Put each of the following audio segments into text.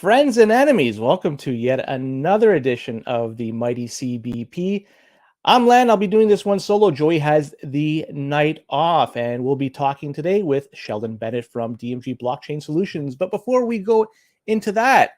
Friends and enemies, welcome to yet another edition of the Mighty CBP. I'm Len. I'll be doing this one solo. Joey has the night off, and we'll be talking today with Sheldon Bennett from DMG Blockchain Solutions. But before we go into that,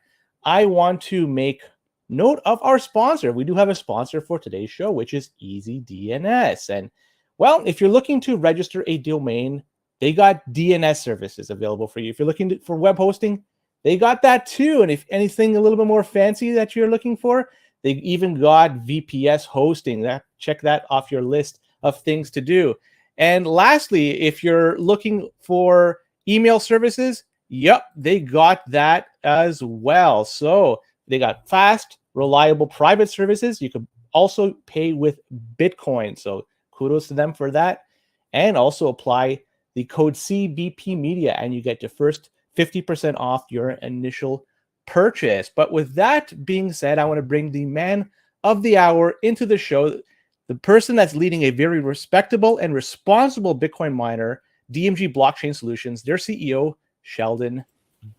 I want to make note of our sponsor. We do have a sponsor for today's show, which is EasyDNS. And, well, if you're looking to register a domain, they got DNS services available for you. If you're looking for web hosting, they got that too. And if anything a little bit more fancy that you're looking for, they even got VPS hosting. Check that off your list of things to do. And lastly, if you're looking for email services, yep, they got that as well. So they got fast, reliable private services. You can also pay with Bitcoin. So kudos to them for that. And also apply the code CBP Media and you get your first 50% off your initial purchase. But with that being said, I want to bring the man of the hour into the show, the person that's leading a very respectable and responsible Bitcoin miner, DMG Blockchain Solutions, their CEO, Sheldon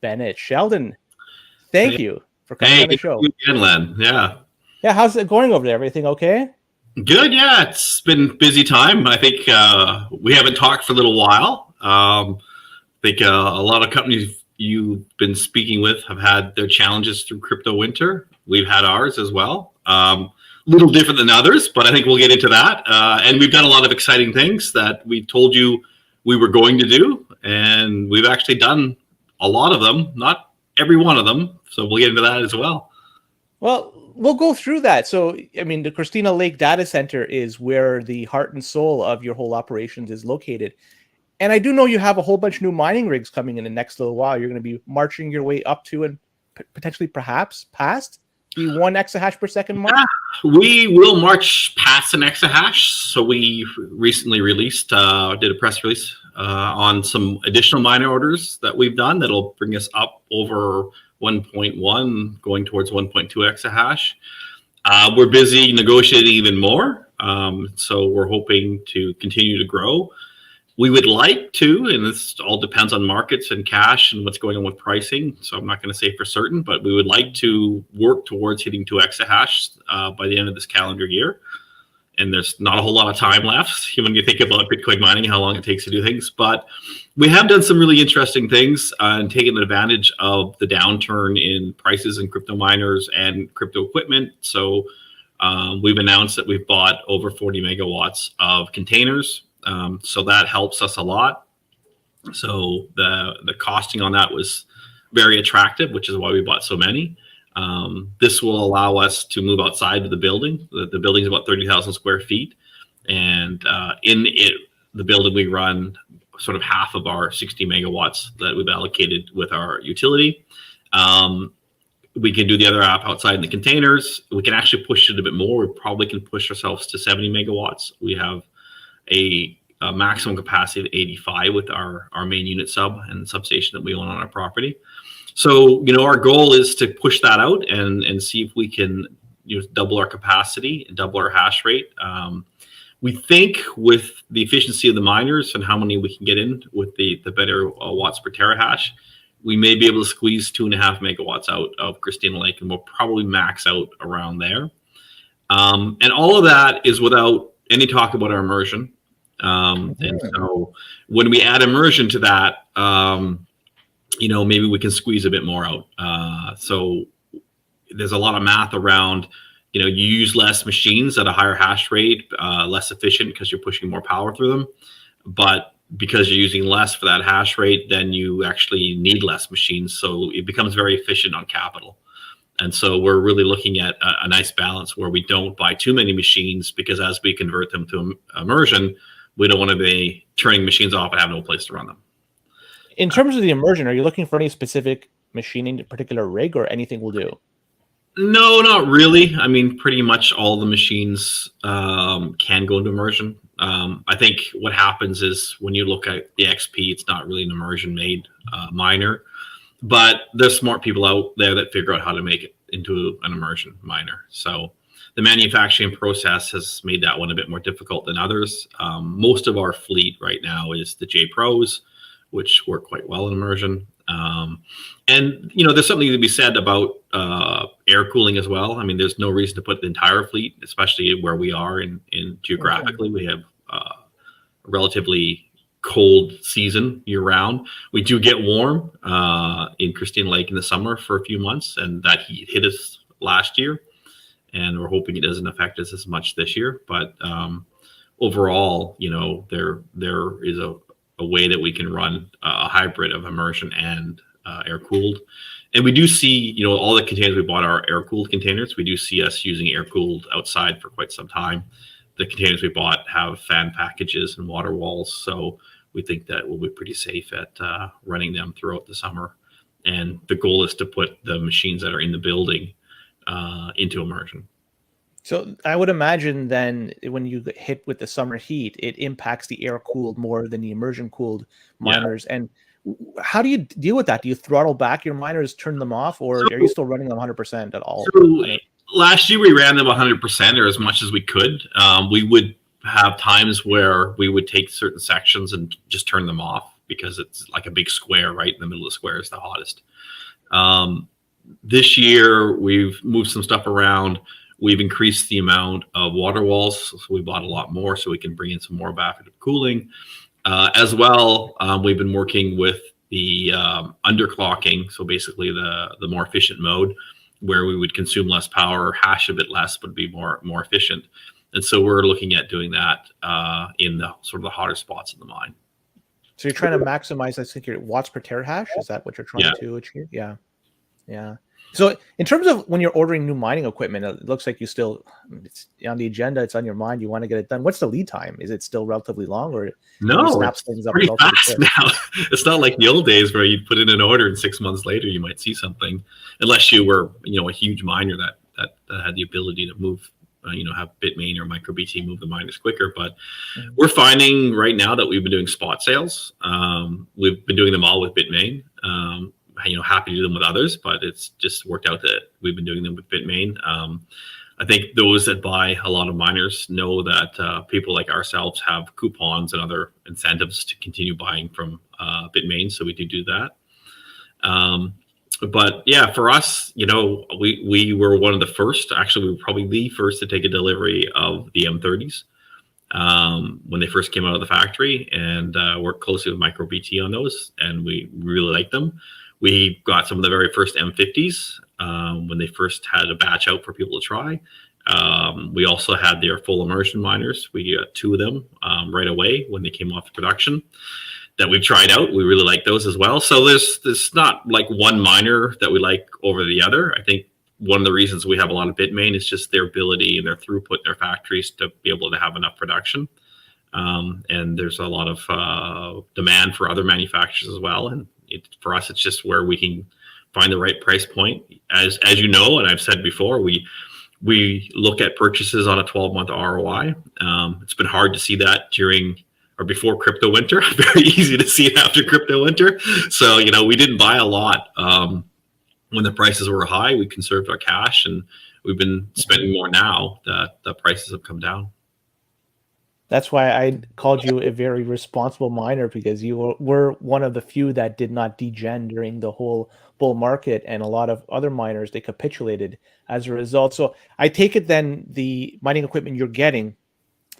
Bennett. Sheldon, thank you for coming on the show. Again, Len. Yeah, how's it going over there? Everything okay? Good, yeah. It's been a busy time. I think we haven't talked for a little while. I think a lot of companies you've been speaking with have had their challenges through crypto winter. We've had ours as well. A little different than others, but I think we'll get into that. And we've done a lot of exciting things that we told you we were going to do. And we've actually done a lot of them, not every one of them. So we'll get into that as well. Well, we'll go through that. So, I mean, the Christina Lake data center is where the heart and soul of your whole operations is located. And I do know you have a whole bunch of new mining rigs coming in the next little while. You're going to be marching your way up to and potentially perhaps past the 1 exahash per second mark. Yeah, we will march past an exahash. So we recently released, did a press release on some additional miner orders that we've done that'll bring us up over 1.1, going towards 1.2 exahash. We're busy negotiating even more. So we're hoping to continue to grow. We would like to, and this all depends on markets and cash and what's going on with pricing. So I'm not going to say for certain, but we would like to work towards hitting 2 exahash by the end of this calendar year. And there's not a whole lot of time left when you think about Bitcoin mining, how long it takes to do things. But we have done some really interesting things and taken advantage of the downturn in prices in crypto miners and crypto equipment. So we've announced that we've bought over 40 megawatts of containers. So that helps us a lot. So the costing on that was very attractive, which is why we bought so many. This will allow us to move outside of the building. The building is about 30,000 square feet. And the building we run sort of half of our 60 megawatts that we've allocated with our utility. We can do the other app outside in the containers. We can actually push it a bit more. We probably can push ourselves to 70 megawatts. We have a maximum capacity of 85 with our main unit sub and substation that we own on our property. So, our goal is to push that out and see if we can double our capacity and double our hash rate. We think with the efficiency of the miners and how many we can get in with the better watts per terahash, we may be able to squeeze 2.5 megawatts out of Christina Lake, and we'll probably max out around there. And all of that is without any talk about our immersion. And so when we add immersion to that, maybe we can squeeze a bit more out. So there's a lot of math around, you use less machines at a higher hash rate, less efficient because you're pushing more power through them. But because you're using less for that hash rate, then you actually need less machines. So it becomes very efficient on capital. And so we're really looking at a nice balance where we don't buy too many machines, because as we convert them to immersion, we don't want to be turning machines off and have no place to run them. In terms of the immersion, are you looking for any specific machining, a particular rig, or anything will do? No, not really. I mean, pretty much all the machines can go into immersion. I think what happens is when you look at the XP, it's not really an immersion-made miner. But there's smart people out there that figure out how to make it into an immersion miner. So the manufacturing process has made that one a bit more difficult than others. Most of our fleet right now is the J Pros, which work quite well in immersion. And there's something to be said about air cooling as well. I mean, there's no reason to put the entire fleet, especially where we are in geographically. We have a relatively cold season year round. We do get warm in Christine Lake in the summer for a few months, and that heat hit us last year, and we're hoping it doesn't affect us as much this year. But overall, there is a way that we can run a hybrid of immersion and air cooled. And we do see, all the containers we bought are air cooled containers. We do see us using air cooled outside for quite some time. The containers we bought have fan packages and water walls, so we think that we'll be pretty safe at running them throughout the summer. And the goal is to put the machines that are in the building into immersion. So I would imagine then when you get hit with the summer heat, it impacts the air cooled more than the immersion cooled miners. Yeah. And how do you deal with that? Do you throttle back your miners, turn them off, or are you still running them 100% at all? So last year we ran them 100% or as much as we could. We would have times where we would take certain sections and just turn them off because it's like a big square right in the middle of the square is the hottest. This year we've moved some stuff around. We've increased the amount of water walls, so we bought a lot more so we can bring in some more evaporative cooling. As well, we've been working with the underclocking, so basically the more efficient mode, where we would consume less power, hash a bit less, but be more efficient. And so we're looking at doing that in the sort of the hotter spots in the mine. So you're trying to maximize, I think, your watts per terahash. Is that what you're trying to achieve? Yeah. So in terms of when you're ordering new mining equipment, it looks like it's on the agenda. It's on your mind. You want to get it done. What's the lead time? Is it still relatively long, or no? It's pretty fast now. It's not like the old days where you'd put in an order and 6 months later you might see something, unless you were a huge miner that had the ability to move. Have Bitmain or MicroBT move the miners quicker. But we're finding right now that we've been doing spot sales. We've been doing them all with Bitmain. Happy to do them with others, but it's just worked out that we've been doing them with Bitmain. I think those that buy a lot of miners know that people like ourselves have coupons and other incentives to continue buying from Bitmain, so we do that. But yeah, for us, we were one of the first. Actually, we were probably the first to take a delivery of the M30s when they first came out of the factory, and worked closely with MicroBT on those, and we really liked them. We got some of the very first M50s when they first had a batch out for people to try. We also had their full immersion miners. We got 2 of them right away when they came off the production that we've tried out. We really like those as well. So there's not like one miner that we like over the other. I think one of the reasons we have a lot of Bitmain is just their ability and their throughput in their factories to be able to have enough production. And there's a lot of demand for other manufacturers as well. And for us, it's just where we can find the right price point. As you know, and I've said before, we look at purchases on a 12-month ROI. It's been hard to see that during or before crypto winter. Very easy to see it after crypto winter. So, we didn't buy a lot when the prices were high. We conserved our cash, and we've been spending more now that the prices have come down. That's why I called you a very responsible miner, because you were one of the few that did not degen during the whole bull market, and a lot of other miners, they capitulated as a result. So I take it then the mining equipment you're getting,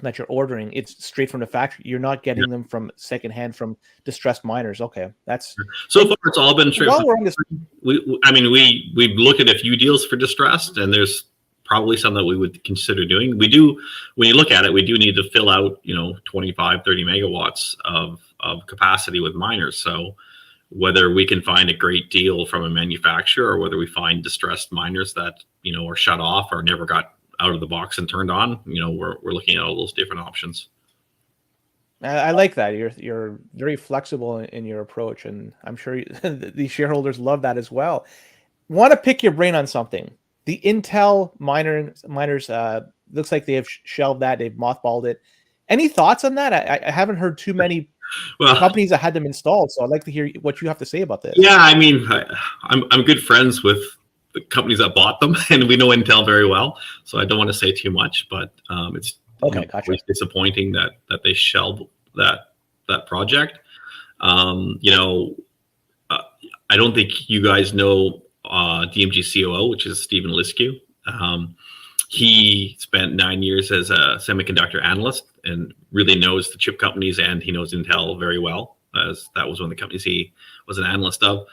that you're ordering, it's straight from the factory. You're not getting them from secondhand from distressed miners. Okay, that's so far it's all been straight. While we're on this, we look at a few deals for distressed, and there's probably some that we would consider doing. We do, when you look at it, we do need to fill out 25, 30 megawatts of capacity with miners. So whether we can find a great deal from a manufacturer, or whether we find distressed miners that are shut off or never got out of the box and turned on, we're looking at all those different options. I like that. You're very flexible in your approach, and I'm sure the shareholders love that as well. Want to pick your brain on something. The Intel miners looks like they have shelved that. They've mothballed it. Any thoughts on that? I haven't heard too many companies that had them installed, so I'd like to hear what you have to say about this. Yeah, I'm good friends with the companies that bought them, and we know Intel very well, so I don't want to say too much, but it's gotcha. It's disappointing that they shelved that project. I don't think you guys know DMG COO, which is Stephen Liskew. He spent 9 years as a semiconductor analyst and really knows the chip companies, and he knows Intel very well, as that was one of the companies he was an analyst of.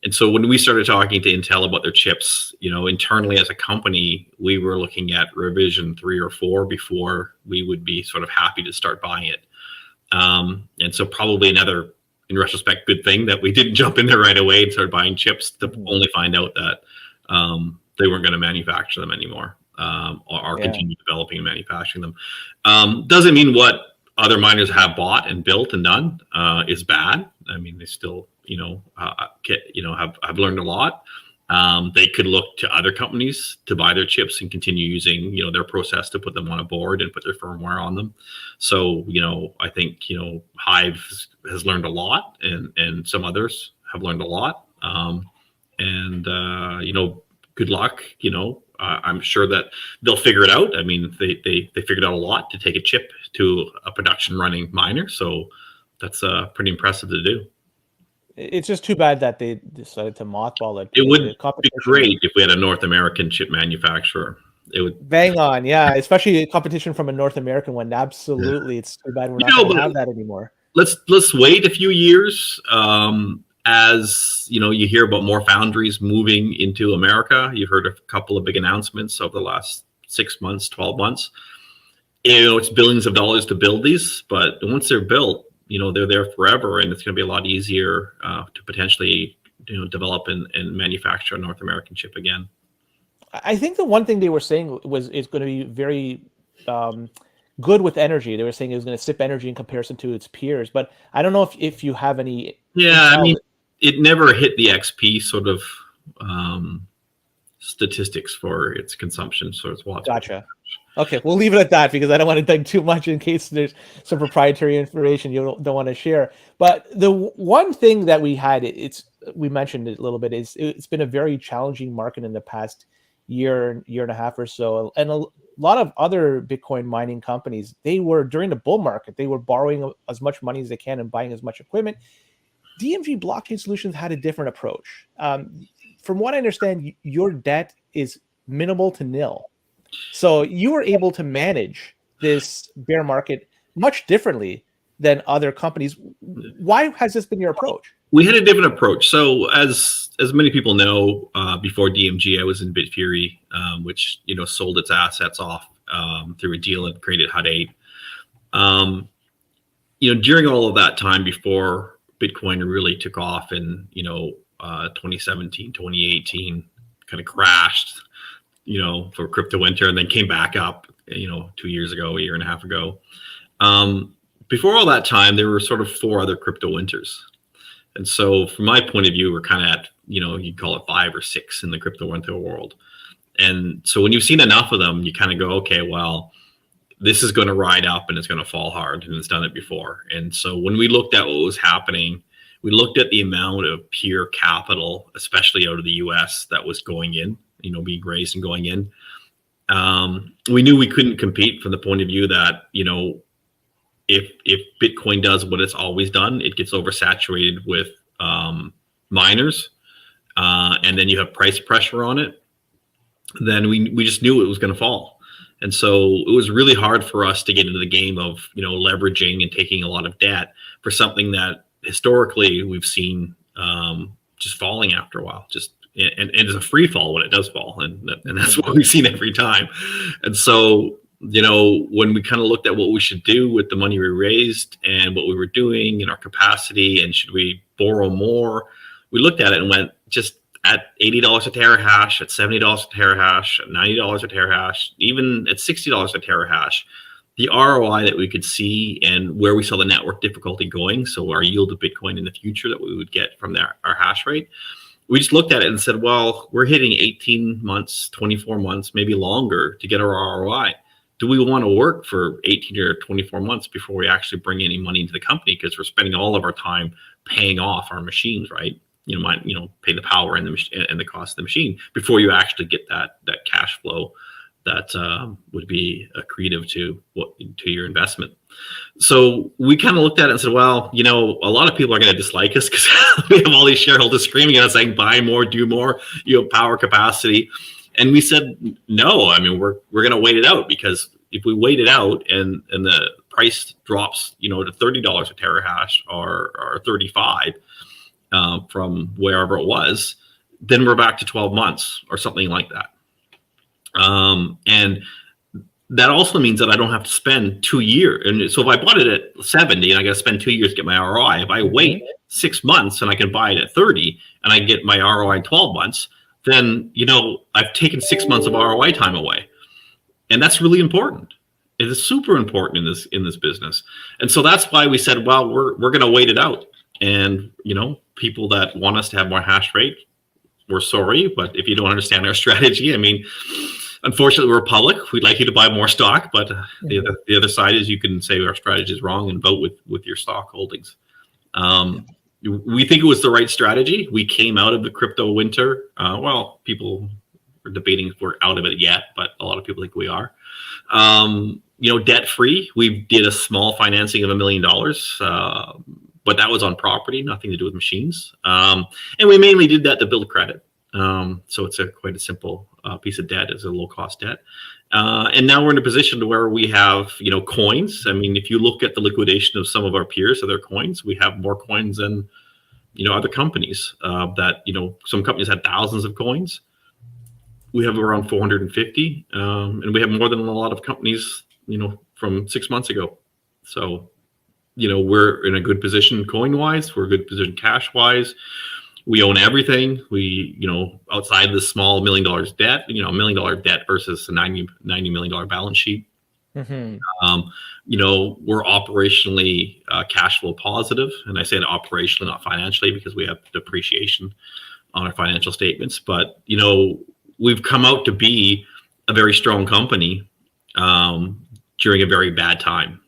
And so when we started talking to Intel about their chips, internally as a company, we were looking at revision 3 or 4 before we would be sort of happy to start buying it. And so probably another, in retrospect, good thing that we didn't jump in there right away and start buying chips to only find out that they weren't going to manufacture them anymore, or continue developing and manufacturing them. Doesn't mean what other miners have bought and built and done is bad. I mean, they still, have learned a lot. They could look to other companies to buy their chips and continue using, their process to put them on a board and put their firmware on them. So, I think, Hive has learned a lot, and some others have learned a lot. Good luck. I'm sure that they'll figure it out. I mean, they figured out a lot to take a chip to a production running miner. So that's pretty impressive to do. It's just too bad that they decided to mothball it. It would be great if we had a North American chip manufacturer. It would bang on, yeah. Especially a competition from a North American one. Absolutely, yeah. It's too bad we're not going to have that anymore. Let's wait a few years. As you hear about more foundries moving into America. You've heard a couple of big announcements over the last 6 months, 12 months. It's billions of dollars to build these, but once they're built, they're there forever, and it's going to be a lot easier to potentially, develop and manufacture a North American chip again. I think the one thing they were saying was it's going to be very good with energy. They were saying it was going to sip energy in comparison to its peers, but I don't know if you have any. Yeah, I mean, it never hit the XP sort of statistics for its consumption, so it's watts. Gotcha. Okay, we'll leave it at that because I don't want to dig too much in case there's some proprietary information you don't want to share. But the one thing that we had, we mentioned it a little bit, is it's been a very challenging market in the past year and a half or so. And a lot of other Bitcoin mining companies, during the bull market, they were borrowing as much money as they can and buying as much equipment. DMG Blockchain Solutions had a different approach. From what I understand, your debt is minimal to nil. So you were able to manage this bear market much differently than other companies. Why has this been your approach? We had a different approach. So as many people know, before DMG, I was in Bitfury, which sold its assets off through a deal and created HUD 8. During all of that time before Bitcoin really took off in 2017, 2018, kind of crashed. For crypto winter, and then came back up, 2 years ago, a year and a half ago. Before all that time, there were sort of 4 other crypto winters. And so from my point of view, we're kind of at, you'd call it 5 or 6 in the crypto winter world. And so when you've seen enough of them, you kind of go, okay, well, this is going to ride up and it's going to fall hard, and it's done it before. And so when we looked at what was happening, we looked at the amount of pure capital, especially out of the US, that was going in, being raised and going in. We knew we couldn't compete from the point of view that, if Bitcoin does what it's always done, it gets oversaturated with miners, and then you have price pressure on it, then we just knew it was going to fall. And so it was really hard for us to get into the game of, leveraging and taking a lot of debt for something that historically we've seen just falling after a while, and it's a free fall when it does fall. And that's what we've seen every time. And so, when we kind of looked at what we should do with the money we raised and what we were doing in our capacity, and should we borrow more, we looked at it and went, just at $80 a terahash, at $70 a terahash, at $90 a terahash, even at $60 a terahash, the ROI that we could see and where we saw the network difficulty going, so our yield of Bitcoin in the future that we would get from our hash rate, we just looked at it and said, well, we're hitting 18 months, 24 months, maybe longer to get our ROI. Do we want to work for 18 or 24 months before we actually bring any money into the company? Because we're spending all of our time paying off our machines, right? Pay the power and the cost of the machine before you actually get that cash flow that would be accretive to your investment. So we kind of looked at it and said, well, a lot of people are going to dislike us because we have all these shareholders screaming at us saying, buy more, do more, power capacity. And we said, no, I mean, we're going to wait it out, because if we wait it out and the price drops, to $30 a terahash or 35 from wherever it was, then we're back to 12 months or something like that. And that also means that I don't have to spend 2 years. And so if I bought it at 70 and I got to spend 2 years to get my ROI, if I wait 6 months and I can buy it at 30 and I get my ROI in 12 months, then, I've taken 6 months of ROI time away. And that's really important. It is super important in this business. And so that's why we said, well, we're going to wait it out. And, people that want us to have more hash rate, we're sorry, but if you don't understand our strategy, I mean, unfortunately, we're public. We'd like you to buy more stock, but the other side is you can say our strategy is wrong and vote with your stock holdings. We think it was the right strategy. We came out of the crypto winter. Well, people are debating if we're out of it yet, but a lot of people think we are. Debt free. We did a small financing of $1 million, but that was on property, nothing to do with machines. And we mainly did that to build credit. So it's quite a simple piece of debt. It's a low cost debt. And now we're in a position to where we have, coins. I mean, if you look at the liquidation of some of our peers of their coins, we have more coins than, other companies that, some companies had thousands of coins. We have around 450, and we have more than a lot of companies, from 6 months ago. So, we're in a good position coin wise. We're in a good position cash wise. We own everything. We, outside the small $1 million debt, $1 million debt versus a $90 million balance sheet. Mm-hmm. We're operationally cash flow positive. And I say it operationally, not financially, because we have depreciation on our financial statements. But, we've come out to be a very strong company during a very bad time.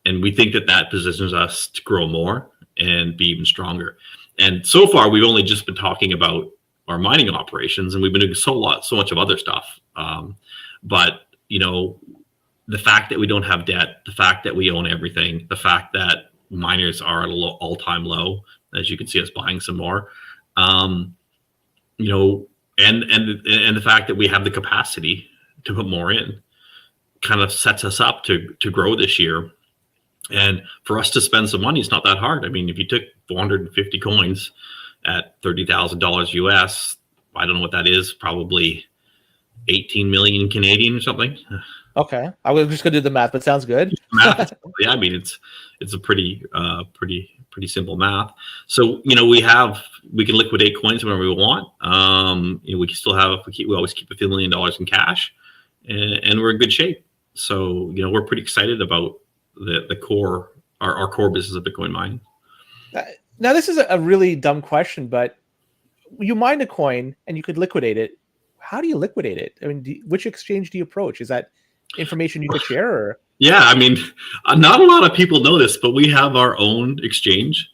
And we think that positions us to grow more and be even stronger. And so far, we've only just been talking about our mining operations, and we've been doing so much of other stuff. But, the fact that we don't have debt, the fact that we own everything, the fact that miners are at an all-time low, as you can see us buying some more, and the fact that we have the capacity to put more in kind of sets us up to grow this year. And for us to spend some money, it's not that hard. I mean, if you took 450 coins at $30,000 US, I don't know what that is, probably 18 million Canadian or something. Okay. I was just going to do the math, but sounds good. Math, yeah, I mean, it's a pretty simple math. So, we can liquidate coins whenever we want. We can still we always keep a few $1 million in cash, and we're in good shape. So, we're pretty excited about the core, our core business of Bitcoin mining. Now, this is a really dumb question, but you mine a coin and you could liquidate it. How do you liquidate it? I mean, which exchange do you approach? Is that information you could share? Or? Yeah, I mean, not a lot of people know this, but we have our own exchange.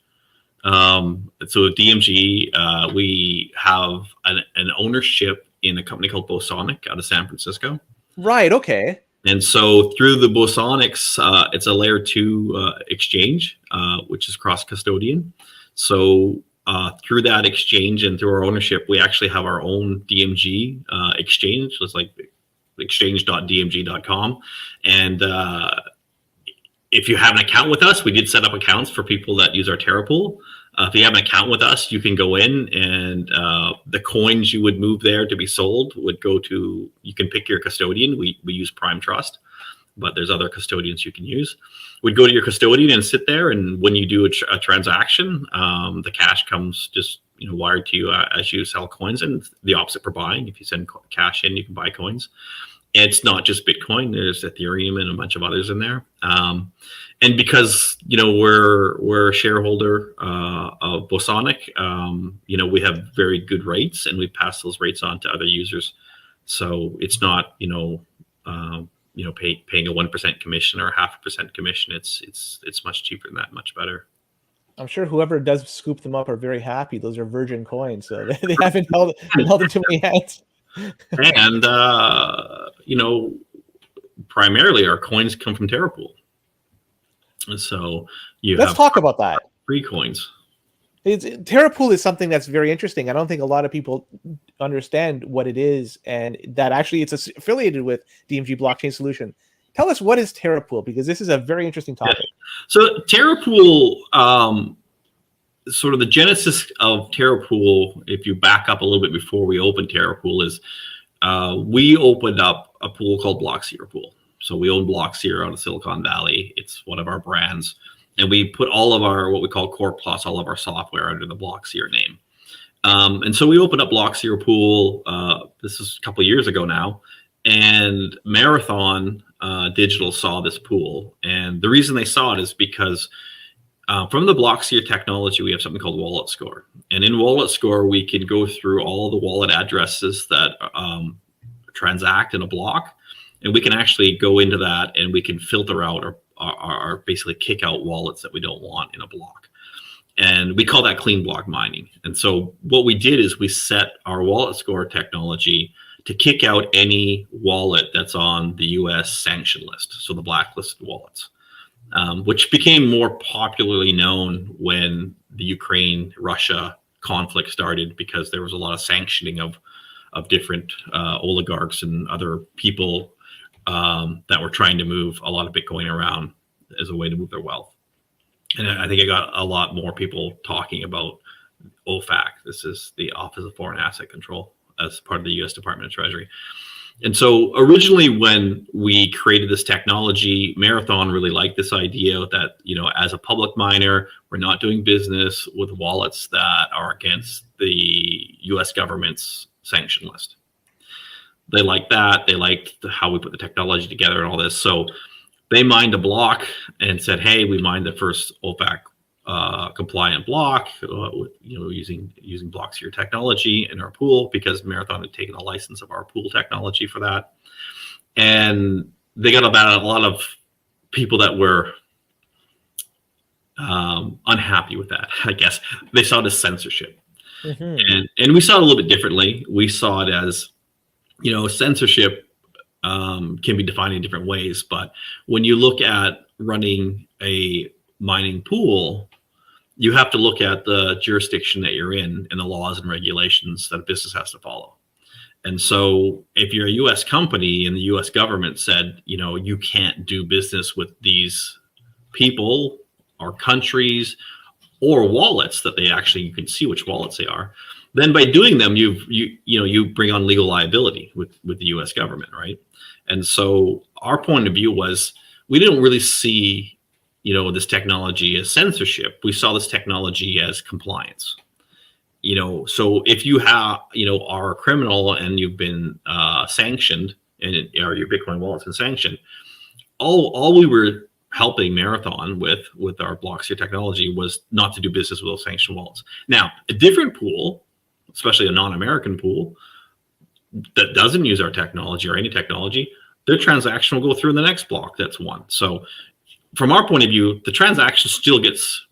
So DMG, we have an ownership in a company called Bosonic out of San Francisco. Right. Okay. And so through the Bosonics, it's a layer 2 exchange, which is cross-custodian. So through that exchange and through our ownership, we actually have our own DMG exchange. So it's like exchange.dmg.com. And if you have an account with us, we did set up accounts for people that use our Terra Pool. If you have an account with us, you can go in and the coins you would move there to be sold would go to, you can pick your custodian. We use Prime Trust, but there's other custodians you can use. We'd go to your custodian and sit there. And when you do a transaction, the cash comes just wired to you as you sell coins, and the opposite for buying. If you send cash in, you can buy coins. And it's not just Bitcoin. There's Ethereum and a bunch of others in there. And because, we're a shareholder of Bosonic, we have very good rates, and we pass those rates on to other users. So it's not, paying a 1% commission or a 0.5% commission. It's much cheaper than that, much better. I'm sure whoever does scoop them up are very happy. Those are virgin coins, so they haven't held in too many hands. And primarily our coins come from TerraPool. And so Let's talk about that. Free coins. TerraPool is something that's very interesting. I don't think a lot of people understand what it is, and that actually it's affiliated with DMG Blockchain Solution. Tell us, what is TerraPool, because this is a very interesting topic. Yeah. So TerraPool, sort of the genesis of TerraPool, if you back up a little bit before we opened TerraPool, is we opened up a pool called Blockseer Pool. So we own Blockseer out of Silicon Valley. It's one of our brands. And we put all of our, what we call Core Plus, all of our software under the Blockseer name. And so we opened up Blockseer Pool, this is a couple of years ago now, and Marathon Digital saw this pool. And the reason they saw it is because from the Blockseer technology, we have something called Wallet Score. And in Wallet Score, we can go through all the wallet addresses that transact in a block. And we can actually go into that and we can filter out or basically kick out wallets that we don't want in a block. And we call that clean block mining. And so what we did is we set our Wallet Score technology to kick out any wallet that's on the US sanction list, so the blacklisted wallets, which became more popularly known when the Ukraine-Russia conflict started, because there was a lot of sanctioning of different oligarchs and other people that were trying to move a lot of Bitcoin around as a way to move their wealth. And I think I got a lot more people talking about OFAC. This is the Office of Foreign Asset Control, as part of the U.S. Department of Treasury. And so originally when we created this technology, Marathon really liked this idea that, as a public miner, we're not doing business with wallets that are against the U.S. government's sanction list. They liked that. They liked how we put the technology together and all this. So they mined a block and said, hey, we mined the first OFAC compliant block, using Blockseer technology in our pool, because Marathon had taken a license of our pool technology for that. And they got about a lot of people that were unhappy with that, I guess. They saw it as censorship. Mm-hmm. And we saw it a little bit differently. We saw it as, censorship can be defined in different ways. But when you look at running a mining pool, you have to look at the jurisdiction that you're in and the laws and regulations that a business has to follow. And so if you're a U.S. company and the U.S. government said, you can't do business with these people or countries or wallets that you can see which wallets they are, then by doing them, you bring on legal liability with the U.S. government, right? And so our point of view was, we didn't really see this technology as censorship. We saw this technology as compliance. So if you are a criminal and you've been sanctioned, or your Bitcoin wallet's been sanctioned, all we were helping Marathon with our Blockseer technology was not to do business with those sanctioned wallets. Now, a different pool, especially a non-American pool that doesn't use our technology or any technology, their transaction will go through in the next block that's won. So from our point of view, the transaction still gets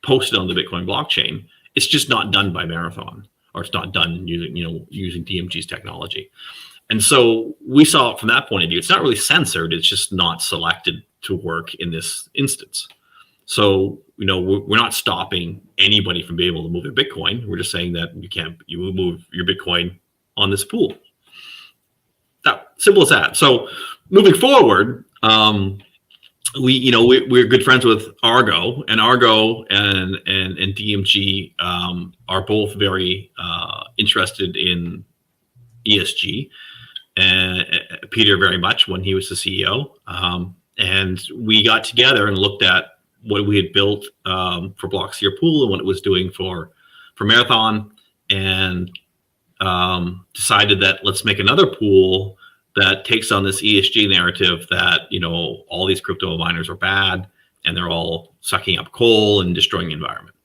posted on the Bitcoin blockchain. It's just not done by Marathon, or it's not done using DMG's technology. And so we saw it from that point of view. It's not really censored. It's just not selected to work in this instance. So, we're not stopping anybody from being able to move their Bitcoin. We're just saying that you will move your Bitcoin on this pool. That simple as that. So moving forward, we're good friends with Argo, and Argo and DMG are both very interested in ESG, and Peter very much when he was the CEO. And we got together and looked at what we had built for Blockseer Pool and what it was doing for Marathon, and decided that let's make another pool that takes on this ESG narrative that, all these crypto miners are bad and they're all sucking up coal and destroying the environment.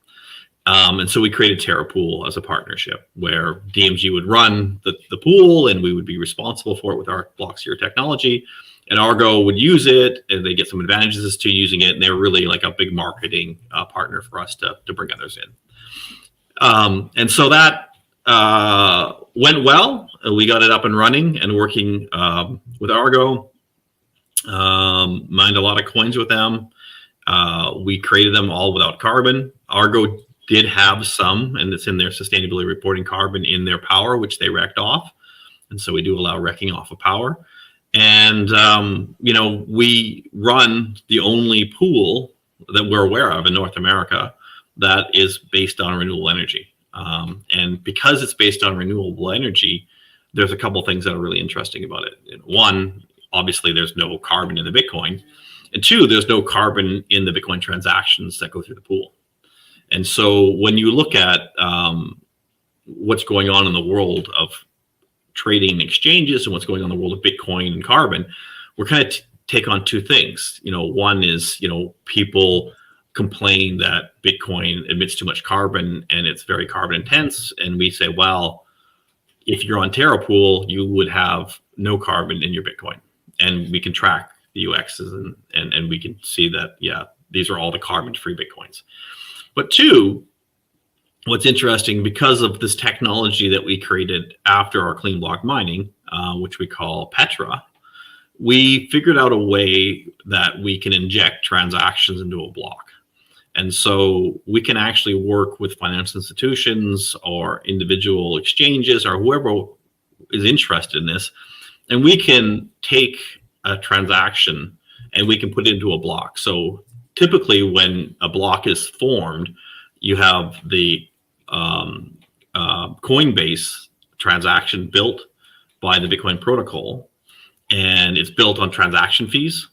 And so we created TerraPool as a partnership where DMG would run the pool and we would be responsible for it with our Blockseer technology, and Argo would use it and they get some advantages to using it. And they're really like a big marketing partner for us to bring others in. And so that went well. We got it up and running and working with Argo. Mined a lot of coins with them. We created them all without carbon. Argo did have some, and it's in their sustainability reporting, carbon in their power, which they wrecked off. And so we do allow wrecking off of power. And, we run the only pool that we're aware of in North America that is based on renewable energy. And because it's based on renewable energy, there's a couple things that are really interesting about it. One, obviously, there's no carbon in the Bitcoin. And two, there's no carbon in the Bitcoin transactions that go through the pool. And so when you look at what's going on in the world of trading exchanges and what's going on in the world of Bitcoin and carbon, we're kind of take on two things. One is, people complain that Bitcoin emits too much carbon and it's very carbon intense. And we say, well, if you're on TerraPool, you would have no carbon in your Bitcoin. And we can track the UXs and we can see that, yeah, these are all the carbon-free Bitcoins. But two, what's interesting, because of this technology that we created after our clean block mining, which we call Petra, we figured out a way that we can inject transactions into a block. And so we can actually work with financial institutions or individual exchanges or whoever is interested in this. And we can take a transaction and we can put it into a block. So typically when a block is formed, you have the Coinbase transaction built by the Bitcoin protocol, and it's built on transaction fees.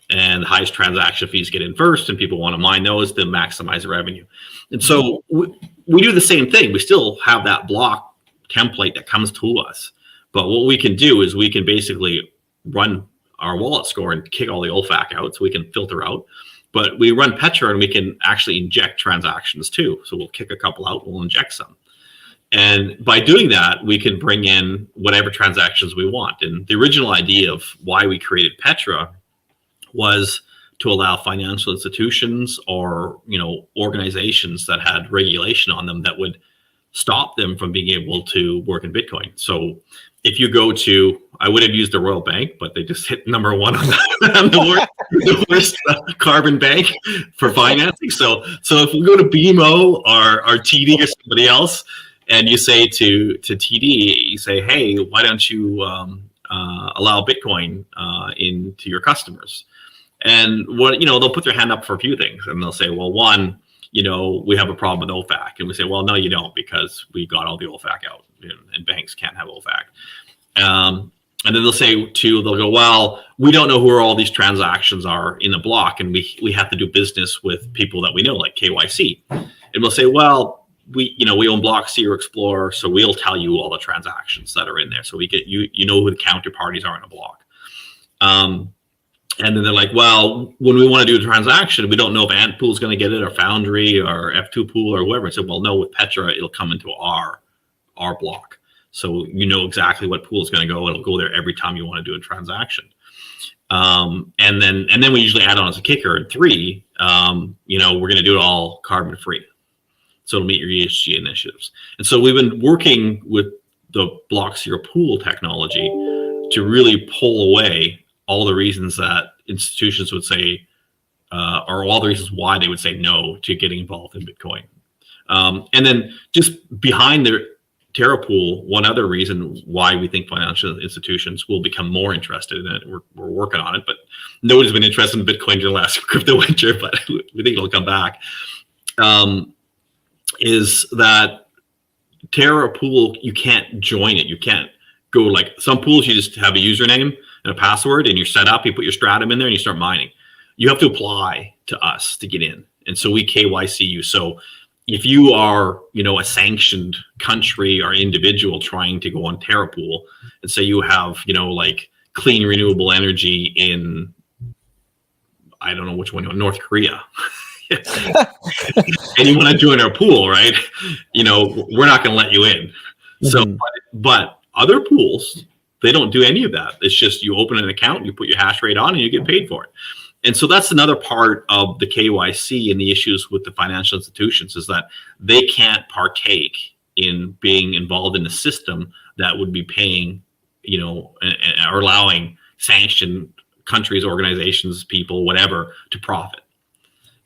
And the highest transaction fees get in first, and people want to mine those to maximize revenue. And so we do the same thing. We still have that block template that comes to us. But what we can do is we can basically run our wallet score and kick all the OFAC out so we can filter out. But we run Petra and we can actually inject transactions too. So we'll kick a couple out, we'll inject some. And by doing that, we can bring in whatever transactions we want. And the original idea of why we created Petra was to allow financial institutions or organizations that had regulation on them that would stop them from being able to work in Bitcoin. So if you go to, I would have used the Royal Bank, but they just hit number one on the worst carbon bank for financing. So if we go to BMO or TD or somebody else, and you say to TD, you say, hey, why don't you allow Bitcoin into your customers? And they'll put their hand up for a few things, and they'll say, well, one, we have a problem with OFAC, and we say, well, no, you don't, because we got all the OFAC out, and banks can't have OFAC. And then they'll say they'll go, well, we don't know who all these transactions are in the block, and we have to do business with people that we know, like KYC. And we'll say, well, we own Blockseer or Explorer, so we'll tell you all the transactions that are in there, so we get who the counterparties are in a block. And then they're like, well, when we want to do a transaction, we don't know if Antpool is going to get it, or Foundry, or F2 Pool, or whoever. I said, well, no, with Petra, it'll come into our block. So you know exactly what pool is going to go. It'll go there every time you want to do a transaction. And then we usually add on as a kicker at 3, we're going to do it all carbon free. So it'll meet your ESG initiatives. And so we've been working with the Blockseer pool technology to really pull away all the reasons that institutions would say, or all the reasons why they would say no to getting involved in Bitcoin. And then just behind the TerraPool, one other reason why we think financial institutions will become more interested in it, we're working on it, but nobody's been interested in Bitcoin during the last crypto winter, but we think it'll come back, is that TerraPool, you can't join it. You can't go like some pools, you just have a username and a password and you're set up, you put your stratum in there and you start mining. You have to apply to us to get in. And so we KYC you. So if you are, a sanctioned country or individual trying to go on TerraPool and say you have, like clean renewable energy in, I don't know which one, North Korea, and you want to join our pool, right? We're not going to let you in. Mm-hmm. So, but other pools, they don't do any of that. It's just you open an account, you put your hash rate on, and you get paid for it. And so that's another part of the KYC and the issues with the financial institutions is that they can't partake in being involved in a system that would be paying, or allowing sanctioned countries, organizations, people, whatever, to profit.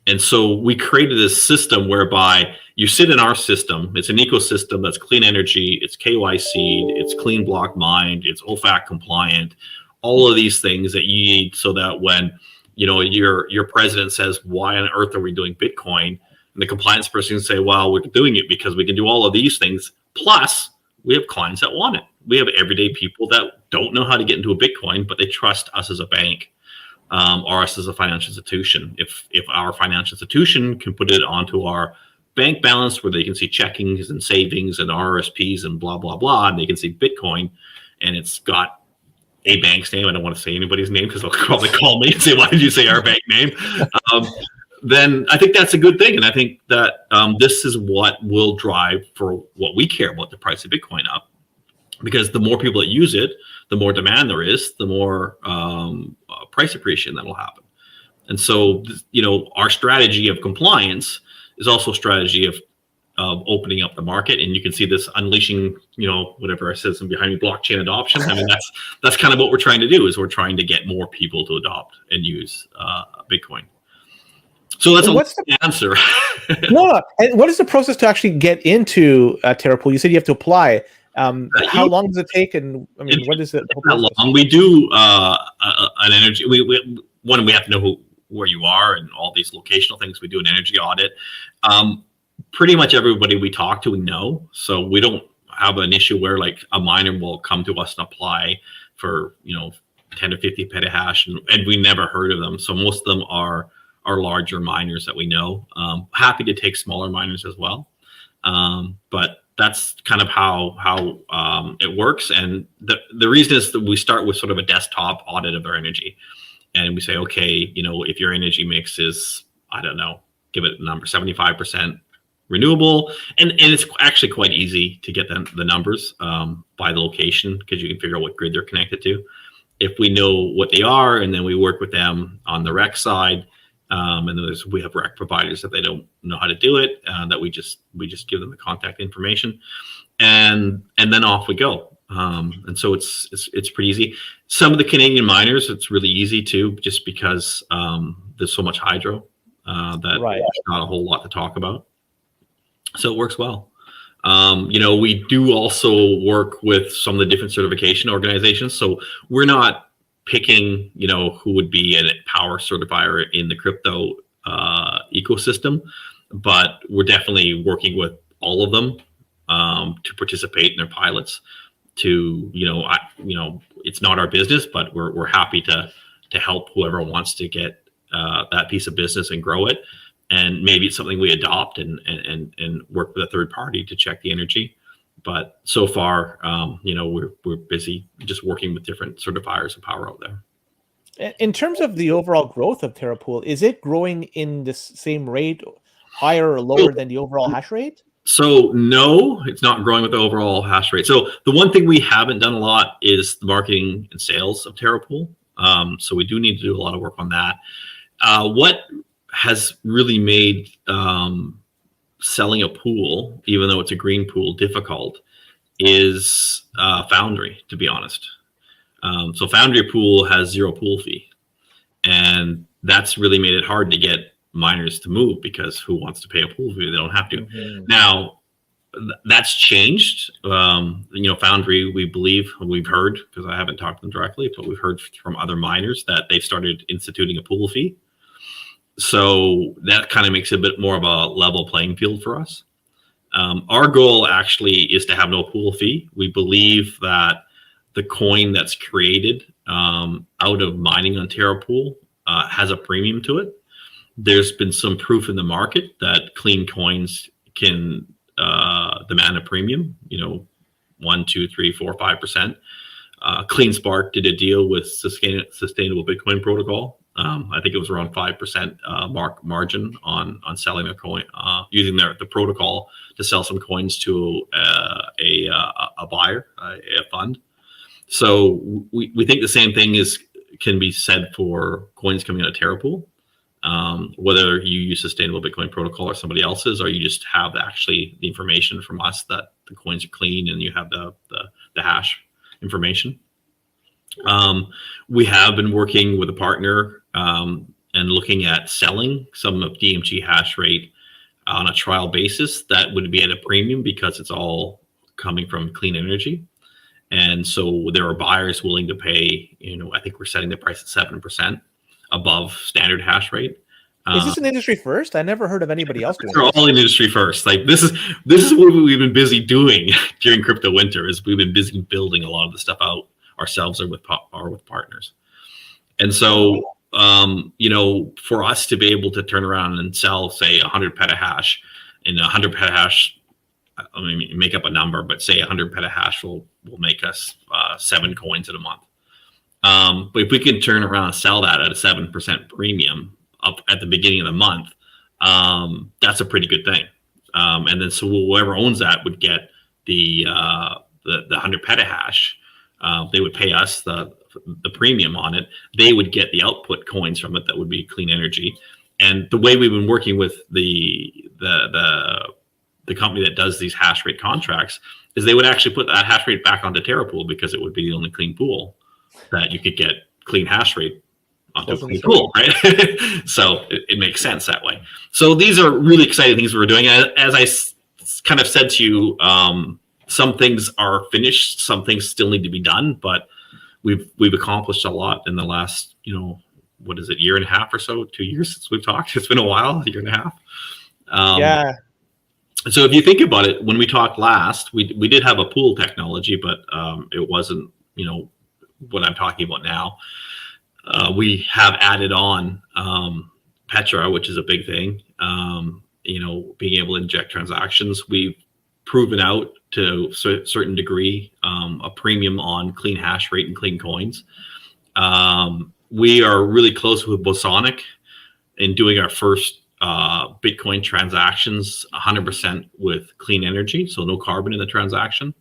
And so we created this system whereby you sit in our system. It's an ecosystem that's clean energy, it's KYC, it's clean block mined, it's OFAC compliant, all of these things that you need so that when your president says, why on earth are we doing Bitcoin? And the compliance person can say, well, we're doing it because we can do all of these things. Plus, we have clients that want it. We have everyday people that don't know how to get into a Bitcoin, but they trust us as a bank. Or us as a financial institution. If our financial institution can put it onto our bank balance where they can see checkings and savings and RRSPs and blah, blah, blah, and they can see Bitcoin and it's got a bank's name. I don't want to say anybody's name because they'll probably call me and say, why did you say our bank name? Then I think that's a good thing. And I think that this is what will drive for what we care about, the price of Bitcoin up. Because the more people that use it, the more demand there is, the more price appreciation that will happen. And so, our strategy of compliance is also a strategy of opening up the market. And you can see this unleashing, whatever I said, some behind me, blockchain adoption. I mean, that's kind of what we're trying to do, is we're trying to get more people to adopt and use Bitcoin. So that's the answer. No. And what is the process to actually get into Terra Pool? You said you have to apply. How long does it take? And I mean, what is it? Not long. We do an energy. We have to know where you are and all these locational things. We do an energy audit. Pretty much everybody we talk to, we know. So we don't have an issue where like a miner will come to us and apply for 10 to 50 petahash, and we never heard of them. So most of them are larger miners that we know. Happy to take smaller miners as well, but that's kind of how it works. And the reason is that we start with sort of a desktop audit of our energy. And we say, okay, if your energy mix is, I don't know, give it a number, 75% renewable. And it's actually quite easy to get the numbers by the location, because you can figure out what grid they're connected to. If we know what they are, and then we work with them on the rec side, and then we have rec providers that they don't know how to do it, that we just give them the contact information, and then off we go. And so it's pretty easy. Some of the Canadian miners, it's really easy too, just because there's so much hydro that there's not a whole lot to talk about. So it works well. We do also work with some of the different certification organizations. So we're not picking, who would be a power certifier in the crypto ecosystem, but we're definitely working with all of them to participate in their pilots. It's not our business, but we're happy to help whoever wants to get that piece of business and grow it. And maybe it's something we adopt and work with a third party to check the energy. But so far, we're busy just working with different certifiers of power out there. In terms of the overall growth of Terra Pool, is it growing in the same rate, higher or lower than the overall hash rate? So no, it's not growing with the overall hash rate. So the one thing we haven't done a lot is the marketing and sales of Terra Pool. So we do need to do a lot of work on that. What has really made selling a pool, even though it's a green pool, difficult is Foundry, to be honest. So Foundry pool has zero pool fee, and that's really made it hard to get miners to move, because who wants to pay a pool fee? They don't have to. Mm-hmm. Now that's changed. Foundry, we believe, we've heard, because I haven't talked to them directly, but we've heard from other miners that they've started instituting a pool fee. So that kind of makes it a bit more of a level playing field for us. Our goal actually is to have no pool fee. We believe that the coin that's created out of mining on Terra Pool has a premium to it. There's been some proof in the market that clean coins can demand a premium, 1%, 2%, 3%, 4%, 5%. CleanSpark did a deal with Sustainable Bitcoin Protocol. I think it was around 5% margin on selling a coin, using the protocol to sell some coins to a buyer, a fund. So we think the same thing can be said for coins coming out of Terra Pool. whether you use Sustainable Bitcoin Protocol or somebody else's, or you just have actually the information from us that the coins are clean and you have the hash information. We have been working with a partner and looking at selling some of DMG hash rate on a trial basis that would be at a premium because it's all coming from clean energy. And so there are buyers willing to pay, I think we're setting the price at 7% above standard hash rate. Is this an industry first? I never heard of anybody else doing this. They're all in industry first. Like this is what we've been busy doing during crypto winter, is we've been busy building a lot of the stuff out ourselves or with partners. And so, for us to be able to turn around and sell, say, 100 petahash, and 100 petahash, I mean, make up a number, but say 100 petahash will make us 7 coins in a month. But if we can turn around and sell that at a 7% premium up at the beginning of the month, that's a pretty good thing. And then so whoever owns that would get the 100 petahash. They would pay us the premium on it. They would get the output coins from it that would be clean energy. And the way we've been working with the company that does these hash rate contracts is they would actually put that hash rate back onto TerraPool, because it would be the only clean pool that you could get clean hash rate onto a clean pool, right? So it makes sense that way. So these are really exciting things we're doing. As I kind of said to you, some things are finished, some things still need to be done, but we've accomplished a lot in the last, what is it, year and a half or so, 2 years since we've talked. It's been a while, a year and a half. Yeah. So if you think about it, when we talked last, we did have a pool technology, but it wasn't, what I'm talking about now. We have added on Petra, which is a big thing. Being able to inject transactions. We've proven out to a certain degree a premium on clean hash rate and clean coins. We are really close with Bosonic in doing our first Bitcoin transactions 100% with clean energy, so no carbon in the transaction.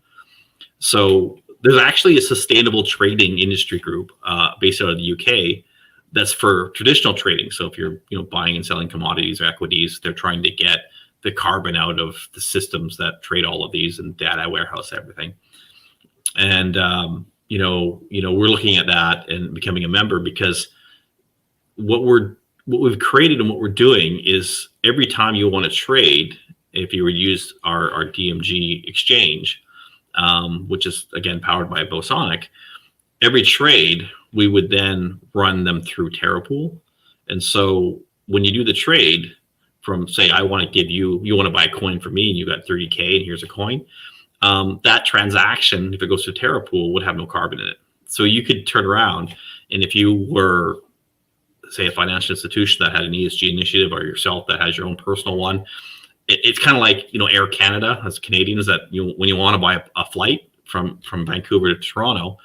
So there's actually a sustainable trading industry group based out of the UK that's for traditional trading. So if you're buying and selling commodities or equities, they're trying to get the carbon out of the systems that trade all of these and data warehouse everything. And we're looking at that and becoming a member, because what we've created and what we're doing is every time you want to trade, if you would use our DMG exchange, which is again powered by Bosonic, every trade we would then run them through TerraPool. And so when you do the trade from, say, I want to give you want to buy a coin for me and you got 30K and here's a coin, that transaction, if it goes to TerraPool, would have no carbon in it. So you could turn around, and if you were, say, a financial institution that had an ESG initiative, or yourself that has your own personal one, it's kind of like, Air Canada as Canadians, that when you want to buy a flight from Vancouver to Toronto,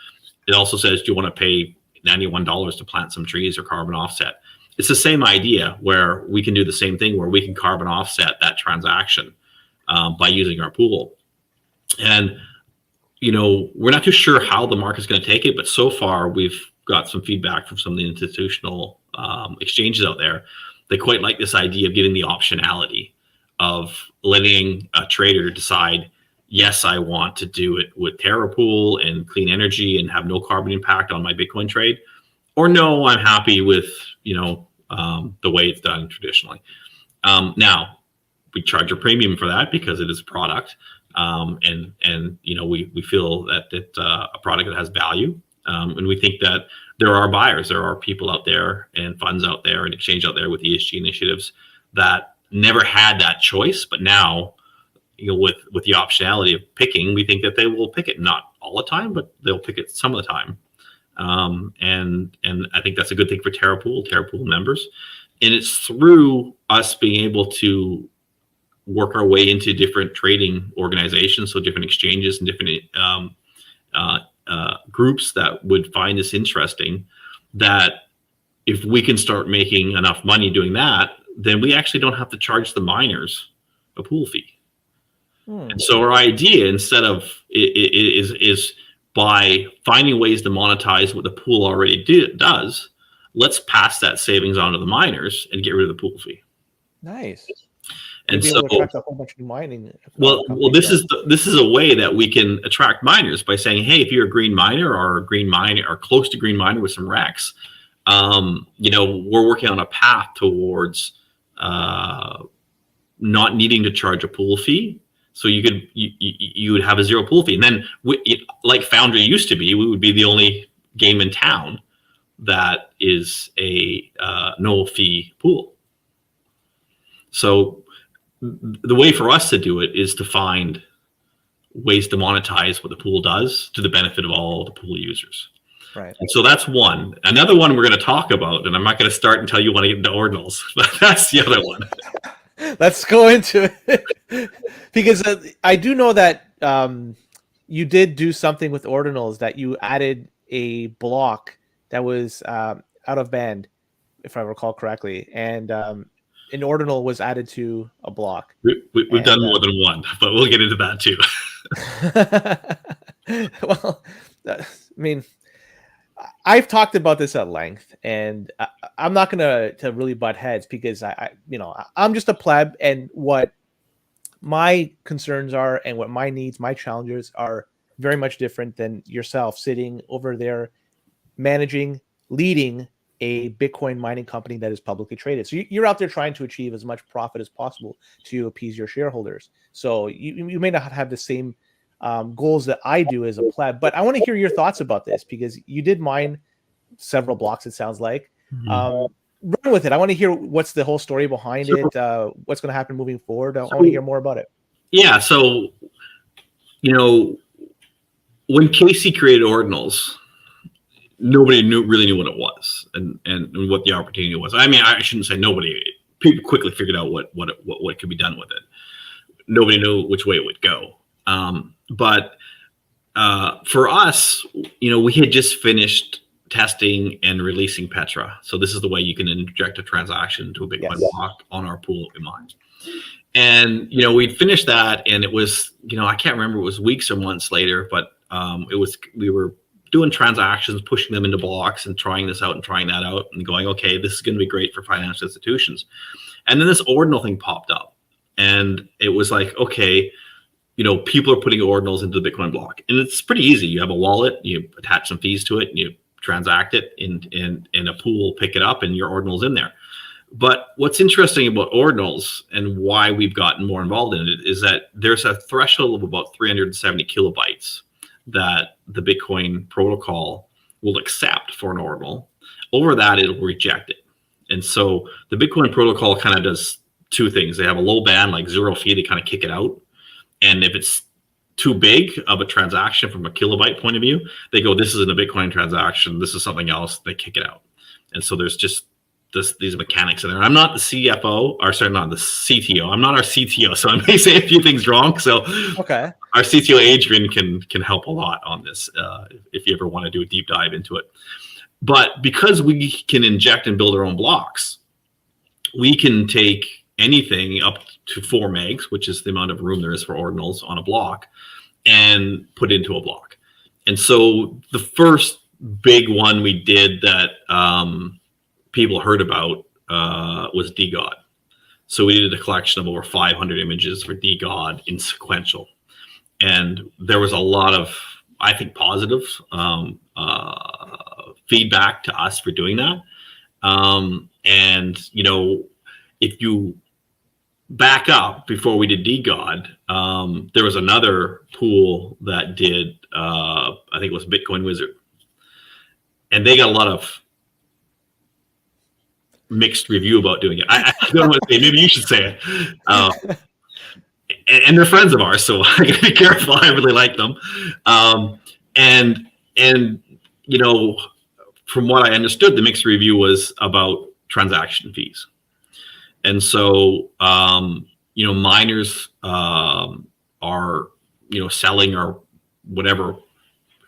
it also says, do you want to pay $91 to plant some trees or carbon offset? It's the same idea, where we can do the same thing, where we can carbon offset that transaction by using our pool. And, we're not too sure how the market's going to take it, but so far we've got some feedback from some of the institutional exchanges out there. They quite like this idea of getting the optionality of letting a trader decide, yes, I want to do it with TerraPool and clean energy and have no carbon impact on my Bitcoin trade, or no, I'm happy with, the way it's done traditionally. Now, we charge a premium for that because it is a product, and we feel that it's a product that has value, and we think that there are buyers, there are people out there and funds out there and exchange out there with ESG initiatives that never had that choice, but now, with the optionality of picking, we think that they will pick it, not all the time, but they'll pick it some of the time. And I think that's a good thing for TerraPool members. And it's through us being able to work our way into different trading organizations, so different exchanges and different groups that would find this interesting, that if we can start making enough money doing that, then we actually don't have to charge the miners a pool fee. And so our idea, instead of is by finding ways to monetize what the pool already does, let's pass that savings on to the miners and get rid of the pool fee. Nice. And be so, able to attract a whole bunch of mining. well, this is a way that we can attract miners by saying, hey, if you're a green miner or a green miner or close to green miner with some RECs, we're working on a path towards not needing to charge a pool fee. So you would have a zero pool fee, and then like Foundry used to be, we would be the only game in town that is a no fee pool. So the way for us to do it is to find ways to monetize what the pool does to the benefit of all the pool users. Right. And so that's one. Another one we're going to talk about, and I'm not going to start until you want to get into Ordinals, but that's the other one. Let's go into it. Because I do know that you did do something with Ordinals, that you added a block that was out of band, if I recall correctly, and an Ordinal was added to a block. We've done more than one, but we'll get into that too. Well, I mean, I've talked about this at length, and I'm not going to really butt heads, because I'm just a pleb, and what my concerns are and what my needs, my challenges are very much different than yourself sitting over there managing, leading a Bitcoin mining company that is publicly traded. So you're out there trying to achieve as much profit as possible to appease your shareholders. So you may not have the same goals that I do as a pleb, but I want to hear your thoughts about this, because you did mine several blocks, it sounds like. Run with it. I want to hear what's the whole story behind it, what's going to happen moving forward. I want to hear more about it. Yeah, so, when Casey created Ordinals, nobody really knew what it was and what the opportunity was. I mean, I shouldn't say nobody. People quickly figured out what could be done with it. Nobody knew which way it would go. But for us, we had just finished testing and releasing Petra. So this is the way you can inject a transaction into a Bitcoin block on our pool in mind. And, we'd finished that, and it was, I can't remember, it was weeks or months later, but we were doing transactions, pushing them into blocks and trying this out and trying that out and going, okay, this is going to be great for financial institutions. And then this Ordinal thing popped up, and it was like, okay, people are putting Ordinals into the Bitcoin block, and it's pretty easy. You have a wallet, you attach some fees to it, and you transact it in a pool, pick it up, and your Ordinal's in there. But what's interesting about Ordinals and why we've gotten more involved in it is that there's a threshold of about 370 kilobytes that the Bitcoin protocol will accept for an Ordinal. Over that, it'll reject it. And so the Bitcoin protocol kind of does two things. They have a low band, like 0 fee, they kind of kick it out. And if it's too big of a transaction from a kilobyte point of view, they go, this isn't a Bitcoin transaction, this is something else, they kick it out. And so there's just these mechanics in there. I'm not the CFO, or sorry, not the CTO. I'm not our CTO, so I may say a few things wrong. So okay, our CTO Adrian can help a lot on this if you ever want to do a deep dive into it. But because we can inject and build our own blocks, we can take anything up to 4 megs, which is the amount of room there is for Ordinals on a block, and put into a block. And so the first big one we did that people heard about was DGod. So we did a collection of over 500 images for DGod in sequential. And there was a lot of, I think, positive feedback to us for doing that. And, if you back up before we did DGod, there was another pool that did, I think it was Bitcoin Wizard. And they got a lot of mixed review about doing it. I don't want to say, maybe you should say it. And they're friends of ours, so I gotta be careful. I really like them. And from what I understood, the mixed review was about transaction fees. And so, miners are, selling or whatever,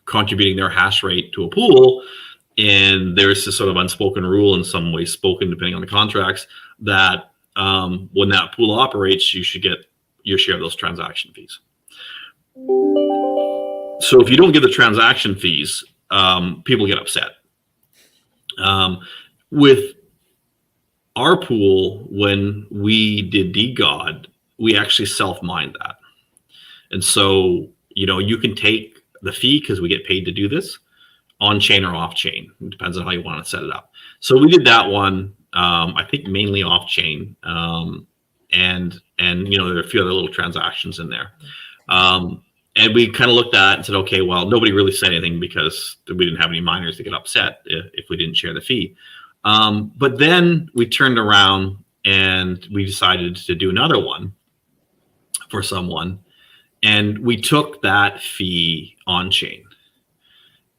contributing their hash rate to a pool. And there's this sort of unspoken rule, in some ways spoken, depending on the contracts, that when that pool operates, you should get your share of those transaction fees. So if you don't get the transaction fees, people get upset. With our pool, when we did DGOD, we actually self-mined that. And so, you can take the fee because we get paid to do this on chain or off chain. It depends on how you want to set it up. So we did that one, I think mainly off chain. And there are a few other little transactions in there. And we kind of looked at it and said, okay, well, nobody really said anything because we didn't have any miners to get upset if we didn't share the fee. But then we turned around and we decided to do another one for someone. And we took that fee on chain.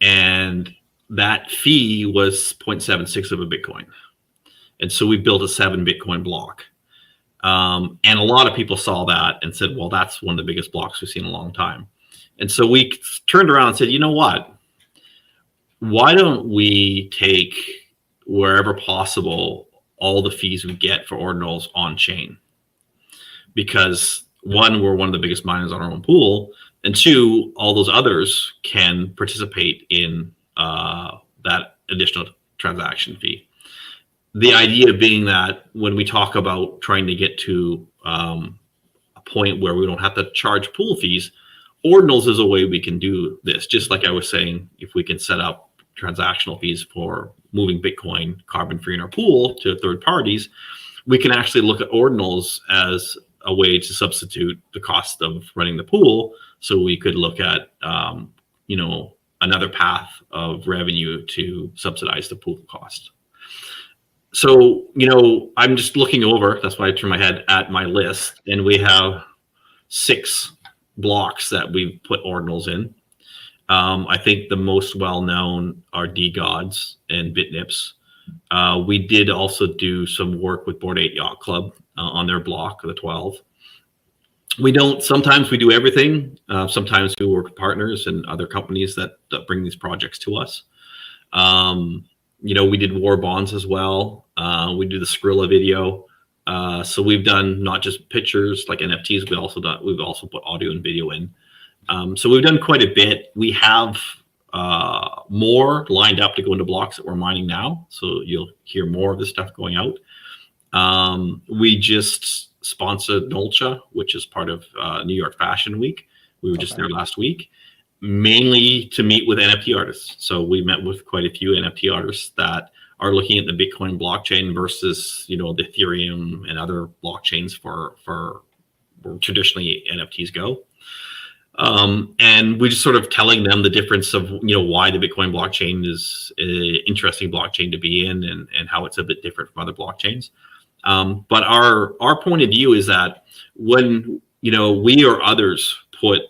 And that fee was 0.76 of a Bitcoin. And so we built a 7 Bitcoin block. And a lot of people saw that and said, well, that's one of the biggest blocks we've seen in a long time. And so we turned around and said, you know what? Why don't we take, wherever possible, all the fees we get for Ordinals on chain? Because one, we're one of the biggest miners on our own pool. And two, all those others can participate in that additional transaction fee. The idea being that when we talk about trying to get to a point where we don't have to charge pool fees, Ordinals is a way we can do this. Just like I was saying, if we can set up transactional fees for moving Bitcoin carbon-free in our pool to third parties, we can actually look at Ordinals as a way to substitute the cost of running the pool. So we could look at, another path of revenue to subsidize the pool cost. So, I'm just looking over, that's why I turn my head at my list, and we have 6 blocks that we've put Ordinals in. I think the most well-known are DGODs and BitNips. We did also do some work with Board 8 Yacht Club on their block, the 12. Sometimes we do everything. Sometimes we work with partners and other companies that bring these projects to us. We did war bonds as well. We do the Skrilla video. So we've done not just pictures like NFTs, we've also put audio and video in. So we've done quite a bit. We have more lined up to go into blocks that we're mining now. So you'll hear more of this stuff going out. We just sponsored Nolcha, which is part of New York Fashion Week. We were just there last week, mainly to meet with NFT artists. So we met with quite a few NFT artists that are looking at the Bitcoin blockchain versus, the Ethereum and other blockchains for where traditionally NFTs go. And we just sort of telling them the difference of, why the Bitcoin blockchain is an interesting blockchain to be in and how it's a bit different from other blockchains. But our point of view is that when, we or others put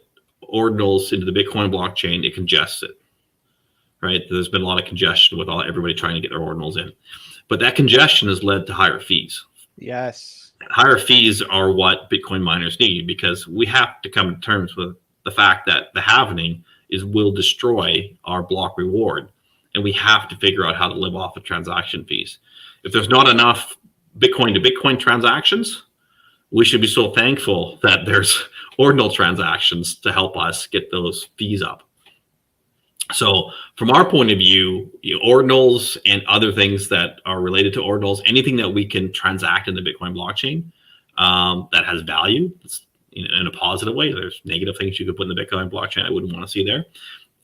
Ordinals into the Bitcoin blockchain, it congests it, right? There's been a lot of congestion with everybody trying to get their Ordinals in. But that congestion has led to higher fees. Yes. Higher fees are what Bitcoin miners need, because we have to come to terms with the fact that the halvening will destroy our block reward. And we have to figure out how to live off of transaction fees. If there's not enough Bitcoin to Bitcoin transactions, we should be so thankful that there's Ordinal transactions to help us get those fees up. So from our point of view, Ordinals and other things that are related to Ordinals, anything that we can transact in the Bitcoin blockchain that has value in a positive way. There's negative things you could put in the Bitcoin blockchain I wouldn't want to see there,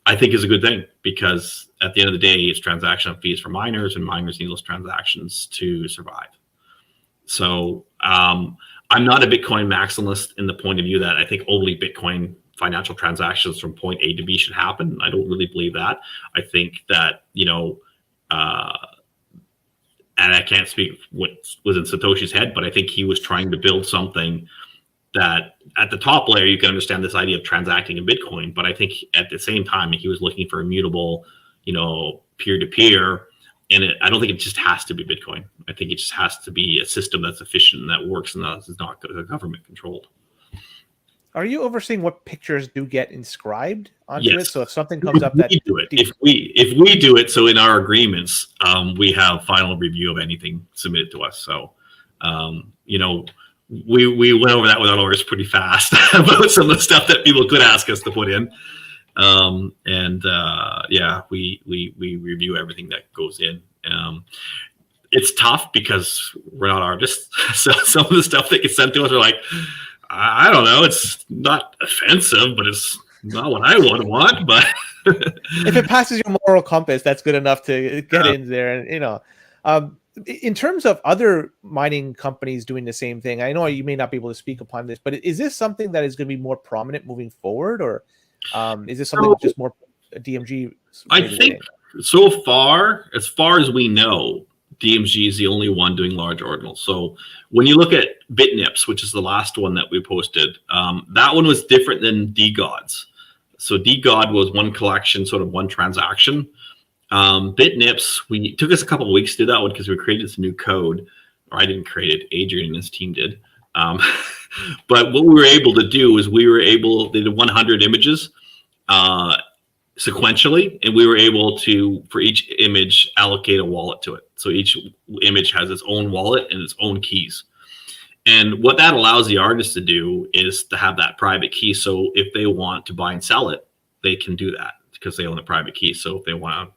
I think is a good thing, because at the end of the day, it's transaction fees for miners, and miners need those transactions to survive. So I'm not a Bitcoin maximalist in the point of view that I think only Bitcoin financial transactions from point A to B should happen. I don't really believe that. I think that, and I can't speak what was in Satoshi's head, but I think he was trying to build something that at the top layer, you can understand this idea of transacting in Bitcoin. But I think at the same time, he was looking for immutable, peer-to-peer. And I don't think it just has to be Bitcoin. I think it just has to be a system that's efficient and that works and that is not government controlled. Are you overseeing what pictures do get inscribed onto Yes. it? So if something comes up that do it, if we do it, so in our agreements, we have final review of anything submitted to us. So, we went over that with our lawyers pretty fast about some of the stuff that people could ask us to put in. We review everything that goes in. it's tough because we're not artists. So some of the stuff that gets sent to us are like, I don't know, it's not offensive, but it's not what I would want. But if it passes your moral compass, that's good enough to get in there. And in terms of other mining companies doing the same thing, I know you may not be able to speak upon this, but is this something that is going to be more prominent moving forward, or is this something just more DMG? I think so far as we know, DMG is the only one doing large ordinals. So when you look at BitNips, which is the last one that we posted, that one was different than DGods. So DGod was one collection, sort of one transaction. BitNips, we took us a couple of weeks to do that one because we created this new code, or I didn't create it, Adrian and his team did. But what we were able to do is they did 100 images sequentially, and we were able to, for each image, allocate a wallet to it. So each image has its own wallet and its own keys. And what that allows the artist to do is to have that private key. So if they want to buy and sell it, they can do that because they own the private key. So if they want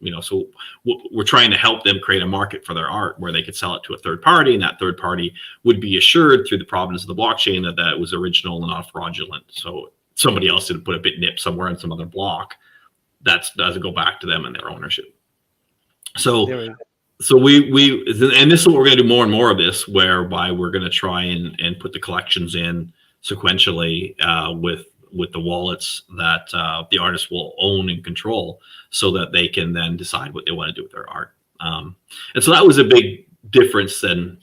to, so we're trying to help them create a market for their art where they could sell it to a third party, and that third party would be assured through the provenance of the blockchain that it was original and not fraudulent. So somebody else didn't put a BitNip somewhere in some other block. That doesn't go back to them and their ownership. So we and this is what we're going to do more and more of this, whereby we're going to try and put the collections in sequentially with the wallets that the artist will own and control, so that they can then decide what they want to do with their art. And so that was a big difference than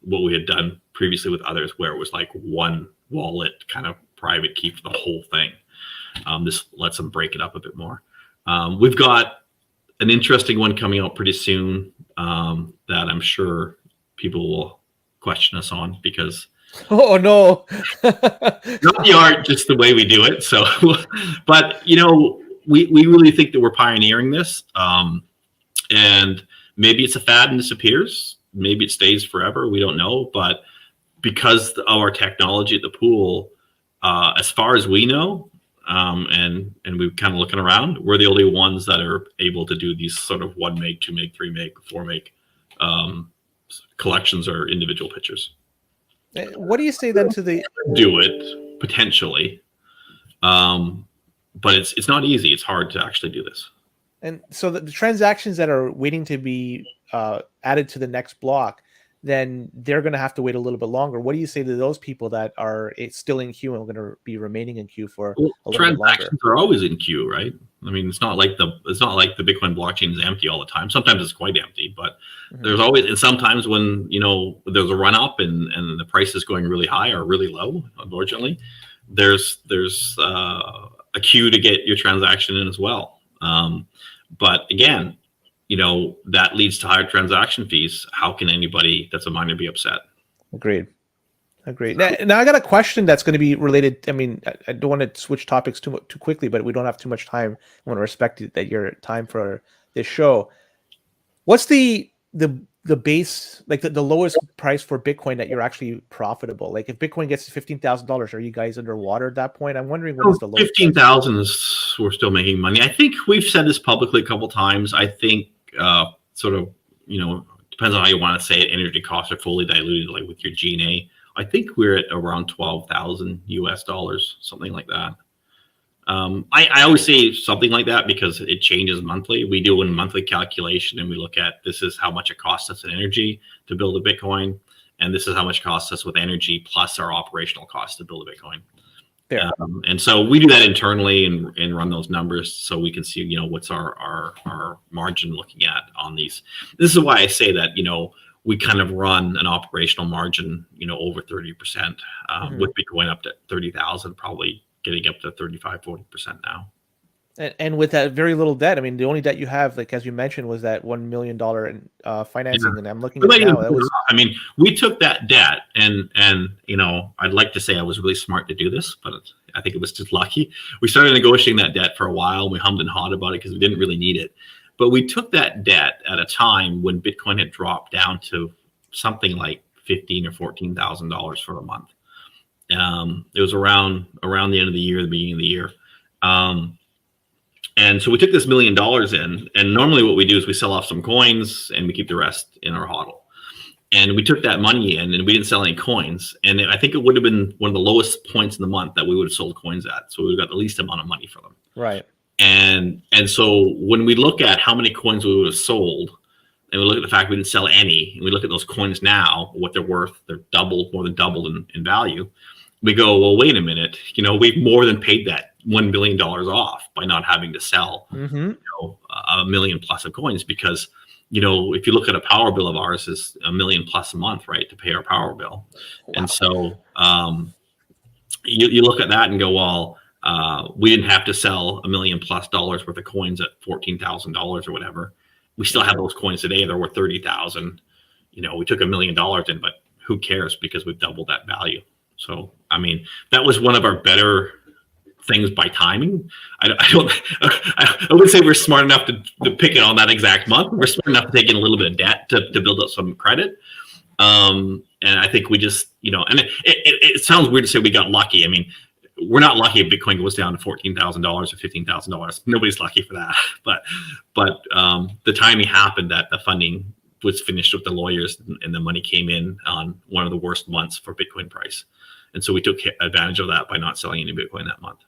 what we had done previously with others, where it was like one wallet kind of private key for the whole thing. This lets them break it up a bit more. We've got an interesting one coming out pretty soon that I'm sure people will question us on, because oh no, not the art, just the way we do it. So, but we really think that we're pioneering this, and maybe it's a fad and disappears. Maybe it stays forever. We don't know, but because of our technology at the pool, as far as we know, and we're kind of looking around, we're the only ones that are able to do these sort of 1 meg, 2 meg, 3 meg, 4 meg collections or individual pictures. What do you say then to the do it potentially, but it's not easy. It's hard to actually do this. And so the transactions that are waiting to be added to the next block, then they're going to have to wait a little bit longer. What do you say to those people that are still in queue and are going to be remaining in queue for a little bit longer? Transactions are always in queue, right? I mean, it's not like the Bitcoin blockchain is empty all the time. Sometimes it's quite empty, but there's always, and sometimes when there's a run up and the price is going really high or really low, unfortunately, there's a queue to get your transaction in as well. But again, that leads to higher transaction fees. How can anybody that's a miner be upset? Agreed. Now I got a question that's going to be related. I mean, I don't want to switch topics too quickly, but we don't have too much time. I want to respect your time for this show. What's the base, like the lowest price for Bitcoin that you're actually profitable? Like if Bitcoin gets to $15,000, are you guys underwater at that point? I'm wondering what is the lowest. 15,000 is, we're still making money. I think we've said this publicly a couple times. I think sort of, depends on how you want to say it. Energy costs are fully diluted, like with your G&A. I think we're at around $12,000, something like that. I always say something like that because it changes monthly. We do a monthly calculation and we look at, this is how much it costs us in energy to build a Bitcoin, and this is how much it costs us with energy plus our operational costs to build a Bitcoin. Yeah. And so we do that internally and run those numbers so we can see, what's our margin looking at on these. This is why I say that, we kind of run an operational margin, over 30%, with Bitcoin up to 30,000, probably getting up to 35-40% now. And with that very little debt, I mean, the only debt you have, like as you mentioned, was that $1 million in financing. Yeah. And I'm looking at it now. I mean, we took that debt, and I'd like to say I was really smart to do this, but I think it was just lucky. We started negotiating that debt for a while. We hummed and hawed about it because we didn't really need it. But we took that debt at a time when Bitcoin had dropped down to something like $15,000 or $14,000 for a month. It was around the end of the year, the beginning of the year. And so we took this $1 million in, and normally what we do is we sell off some coins and we keep the rest in our hodl. And we took that money in and we didn't sell any coins. And I think it would have been one of the lowest points in the month that we would have sold coins at. So we would have got the least amount of money for them. Right. And so when we look at how many coins we would have sold, and we look at the fact we didn't sell any, and we look at those coins now, what they're worth, they're more than doubled in value. We go, well, wait a minute, we've more than paid that $1 billion off by not having to sell $1 million plus of coins, because if you look at a power bill of ours is $1 million plus a month, right, to pay our power bill. Wow. And so you look at that and go, well, we didn't have to sell $1 million plus worth of coins at $14,000 or whatever. We still have those coins today. They're worth $30,000. We took $1 million in, but who cares, because we've doubled that value. So, I mean, that was one of our better things by timing. I wouldn't say we're smart enough to pick it on that exact month. We're smart enough to take in a little bit of debt to build up some credit. And I think we just, and it sounds weird to say we got lucky. I mean, we're not lucky if Bitcoin goes down to $14,000 or $15,000. Nobody's lucky for that. But the timing happened that the funding was finished with the lawyers and the money came in on one of the worst months for Bitcoin price. And so we took advantage of that by not selling any Bitcoin that month.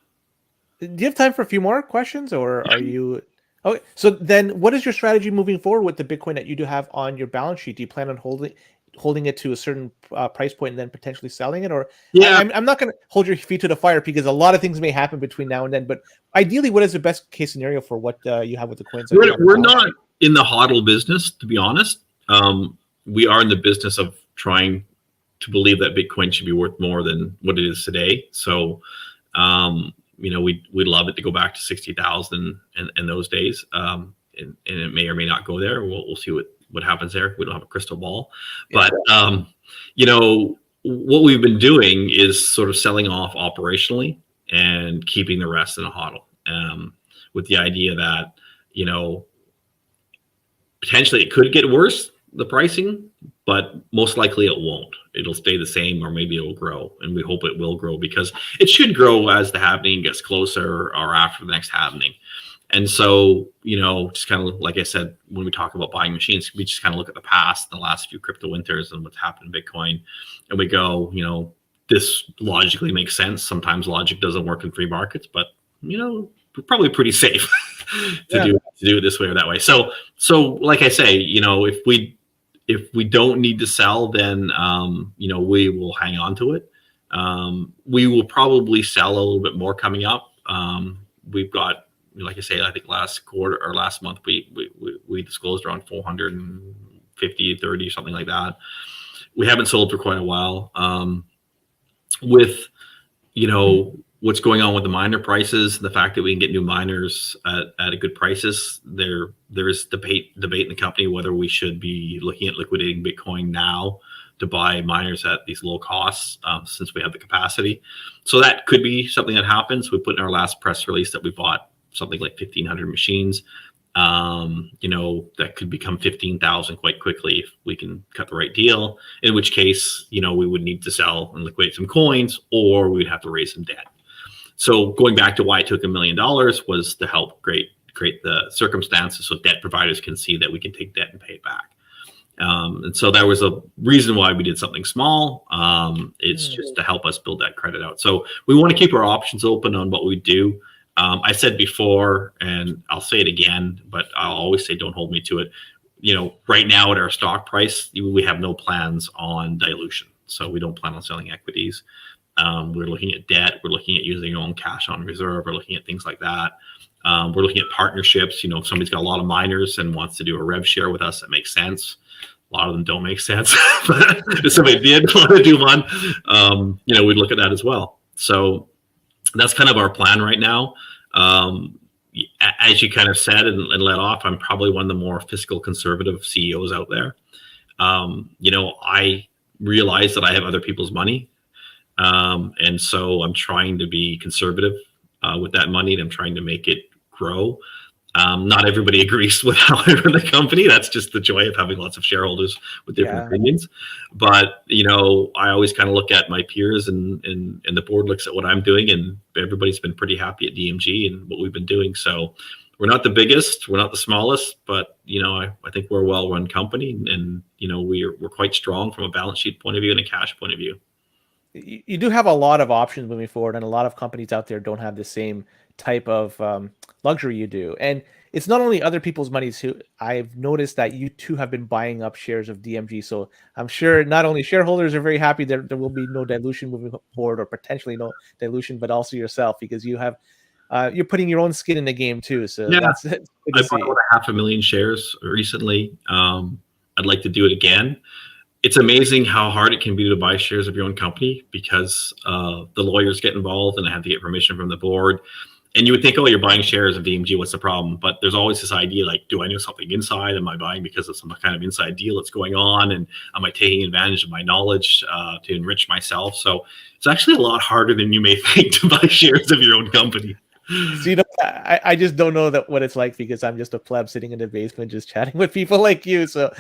Do you have time for a few more questions, or are you... Okay, so then what is your strategy moving forward with the Bitcoin that you do have on your balance sheet? Do you plan on holding it to a certain price point and then potentially selling it? Or yeah, I'm not going to hold your feet to the fire, because a lot of things may happen between now and then. But ideally, what is the best case scenario for what you have with the coins? We're not in the hodl business, to be honest. We are in the business of trying to believe that Bitcoin should be worth more than what it is today. So, we'd love it to go back to 60,000 in those days. And it may or may not go there. We'll see what happens there. We don't have a crystal ball, but what we've been doing is sort of selling off operationally and keeping the rest in a hodl, with the idea that, potentially it could get worse, the pricing, but most likely it won't. It'll stay the same, or maybe it'll grow, and we hope it will grow, because it should grow as the halving gets closer or after the next halving. And so, just kind of like I said, when we talk about buying machines, we just kind of look at the past, the last few crypto winters and what's happened in Bitcoin, and we go, this logically makes sense. Sometimes logic doesn't work in free markets, but we're probably pretty safe to do it this way or that way. So like I say, if we don't need to sell, then we will hang on to it. We will probably sell a little bit more coming up. We've got, like I say, I think last month we disclosed around 450, 30, something like that. We haven't sold for quite a while. With what's going on with the miner prices, the fact that we can get new miners at a good prices, there is debate in the company whether we should be looking at liquidating Bitcoin now to buy miners at these low costs, since we have the capacity. So that could be something that happens. We put in our last press release that we bought something like 1,500 machines. That could become 15,000 quite quickly if we can cut the right deal, in which case, we would need to sell and liquidate some coins, or we'd have to raise some debt. So going back to why it took $1 million was to help create the circumstances so debt providers can see that we can take debt and pay it back. And so that was a reason why we did something small. It's just to help us build that credit out. So we want to keep our options open on what we do. I said before, and I'll say it again, but I'll always say, don't hold me to it. Right now at our stock price, we have no plans on dilution. So we don't plan on selling equities. We're looking at debt. We're looking at using our own cash on reserve. We're looking at things like that. We're looking at partnerships. If somebody's got a lot of miners and wants to do a rev share with us, that makes sense. A lot of them don't make sense. But if somebody did want to do one, we'd look at that as well. So that's kind of our plan right now. As you kind of said and let off, I'm probably one of the more fiscal conservative CEOs out there. I realize that I have other people's money. And so I'm trying to be conservative with that money, and I'm trying to make it grow. Not everybody agrees with how I run the company. That's just the joy of having lots of shareholders with different opinions. But, I always kind of look at my peers and the board looks at what I'm doing, and everybody's been pretty happy at DMG and what we've been doing. So we're not the biggest, we're not the smallest, but, I think we're a well-run company, and we're quite strong from a balance sheet point of view and a cash point of view. You do have a lot of options moving forward, and a lot of companies out there don't have the same type of luxury you do. And it's not only other people's money too. I've noticed that you too have been buying up shares of DMG. So I'm sure not only shareholders are very happy there will be no dilution moving forward, or potentially no dilution, but also yourself, because you have you're putting your own skin in the game too. So that's good to see. I bought about 500,000 shares recently. I'd like to do it again. It's amazing how hard it can be to buy shares of your own company, because the lawyers get involved and I have to get permission from the board. And you would think, oh, you're buying shares of DMG, what's the problem? But there's always this idea, like, do I know something inside? Am I buying because of some kind of inside deal that's going on? And am I taking advantage of my knowledge to enrich myself? So it's actually a lot harder than you may think to buy shares of your own company. So, I just don't know what it's like, because I'm just a pleb sitting in the basement just chatting with people like you. So,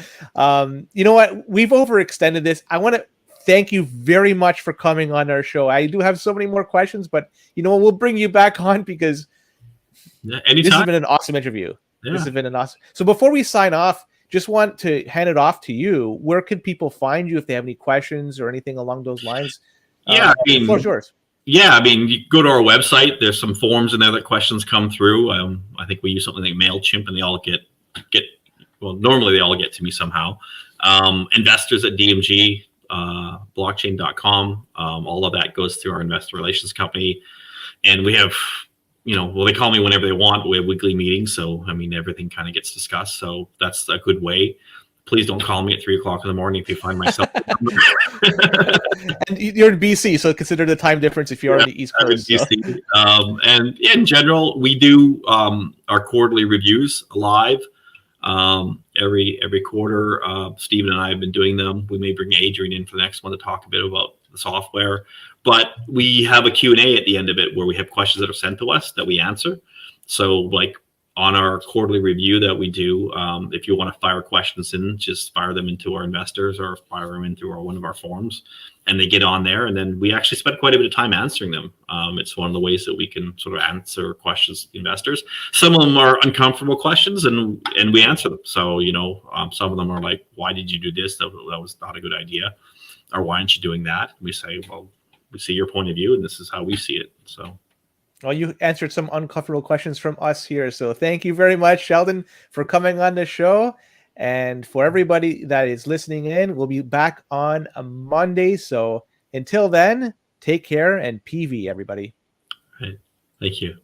you know what? We've overextended this. I want to thank you very much for coming on our show. I do have so many more questions, but we'll bring you back on, because this has been an awesome interview. Yeah. This has been an awesome. So before we sign off, just want to hand it off to you. Where can people find you if they have any questions or anything along those lines? Yeah, the floor's yours. Yeah, you go to our website. There's some forms in there that questions come through. I think we use something like MailChimp, and they all get normally they all get to me somehow. Investors at DMG. Blockchain.com. All of that goes through our investor relations company, and we have, they call me whenever they want. We have weekly meetings, so everything kind of gets discussed. So that's a good way. Please don't call me at 3:00 in the morning if you find myself. And you're in BC, so consider the time difference if you're on the East Coast. BC. And in general, we do our quarterly reviews live. Every quarter, Stephen and I have been doing them. We may bring Adrian in for the next one to talk a bit about the software, but we have a Q&A at the end of it where we have questions that are sent to us that we answer. So like on our quarterly review that we do, if you want to fire questions in, just fire them into our investors or fire them into one of our forums, and they get on there. And then we actually spend quite a bit of time answering them. It's one of the ways that we can sort of answer questions to investors. Some of them are uncomfortable questions, and we answer them. So, some of them are like, why did you do this? That was not a good idea. Or why aren't you doing that? And we say, well, we see your point of view, and this is how we see it. So. Well, you answered some uncomfortable questions from us here. So thank you very much, Sheldon, for coming on the show. And for everybody that is listening in, we'll be back on a Monday. So until then, take care and PV, everybody. Right. Thank you.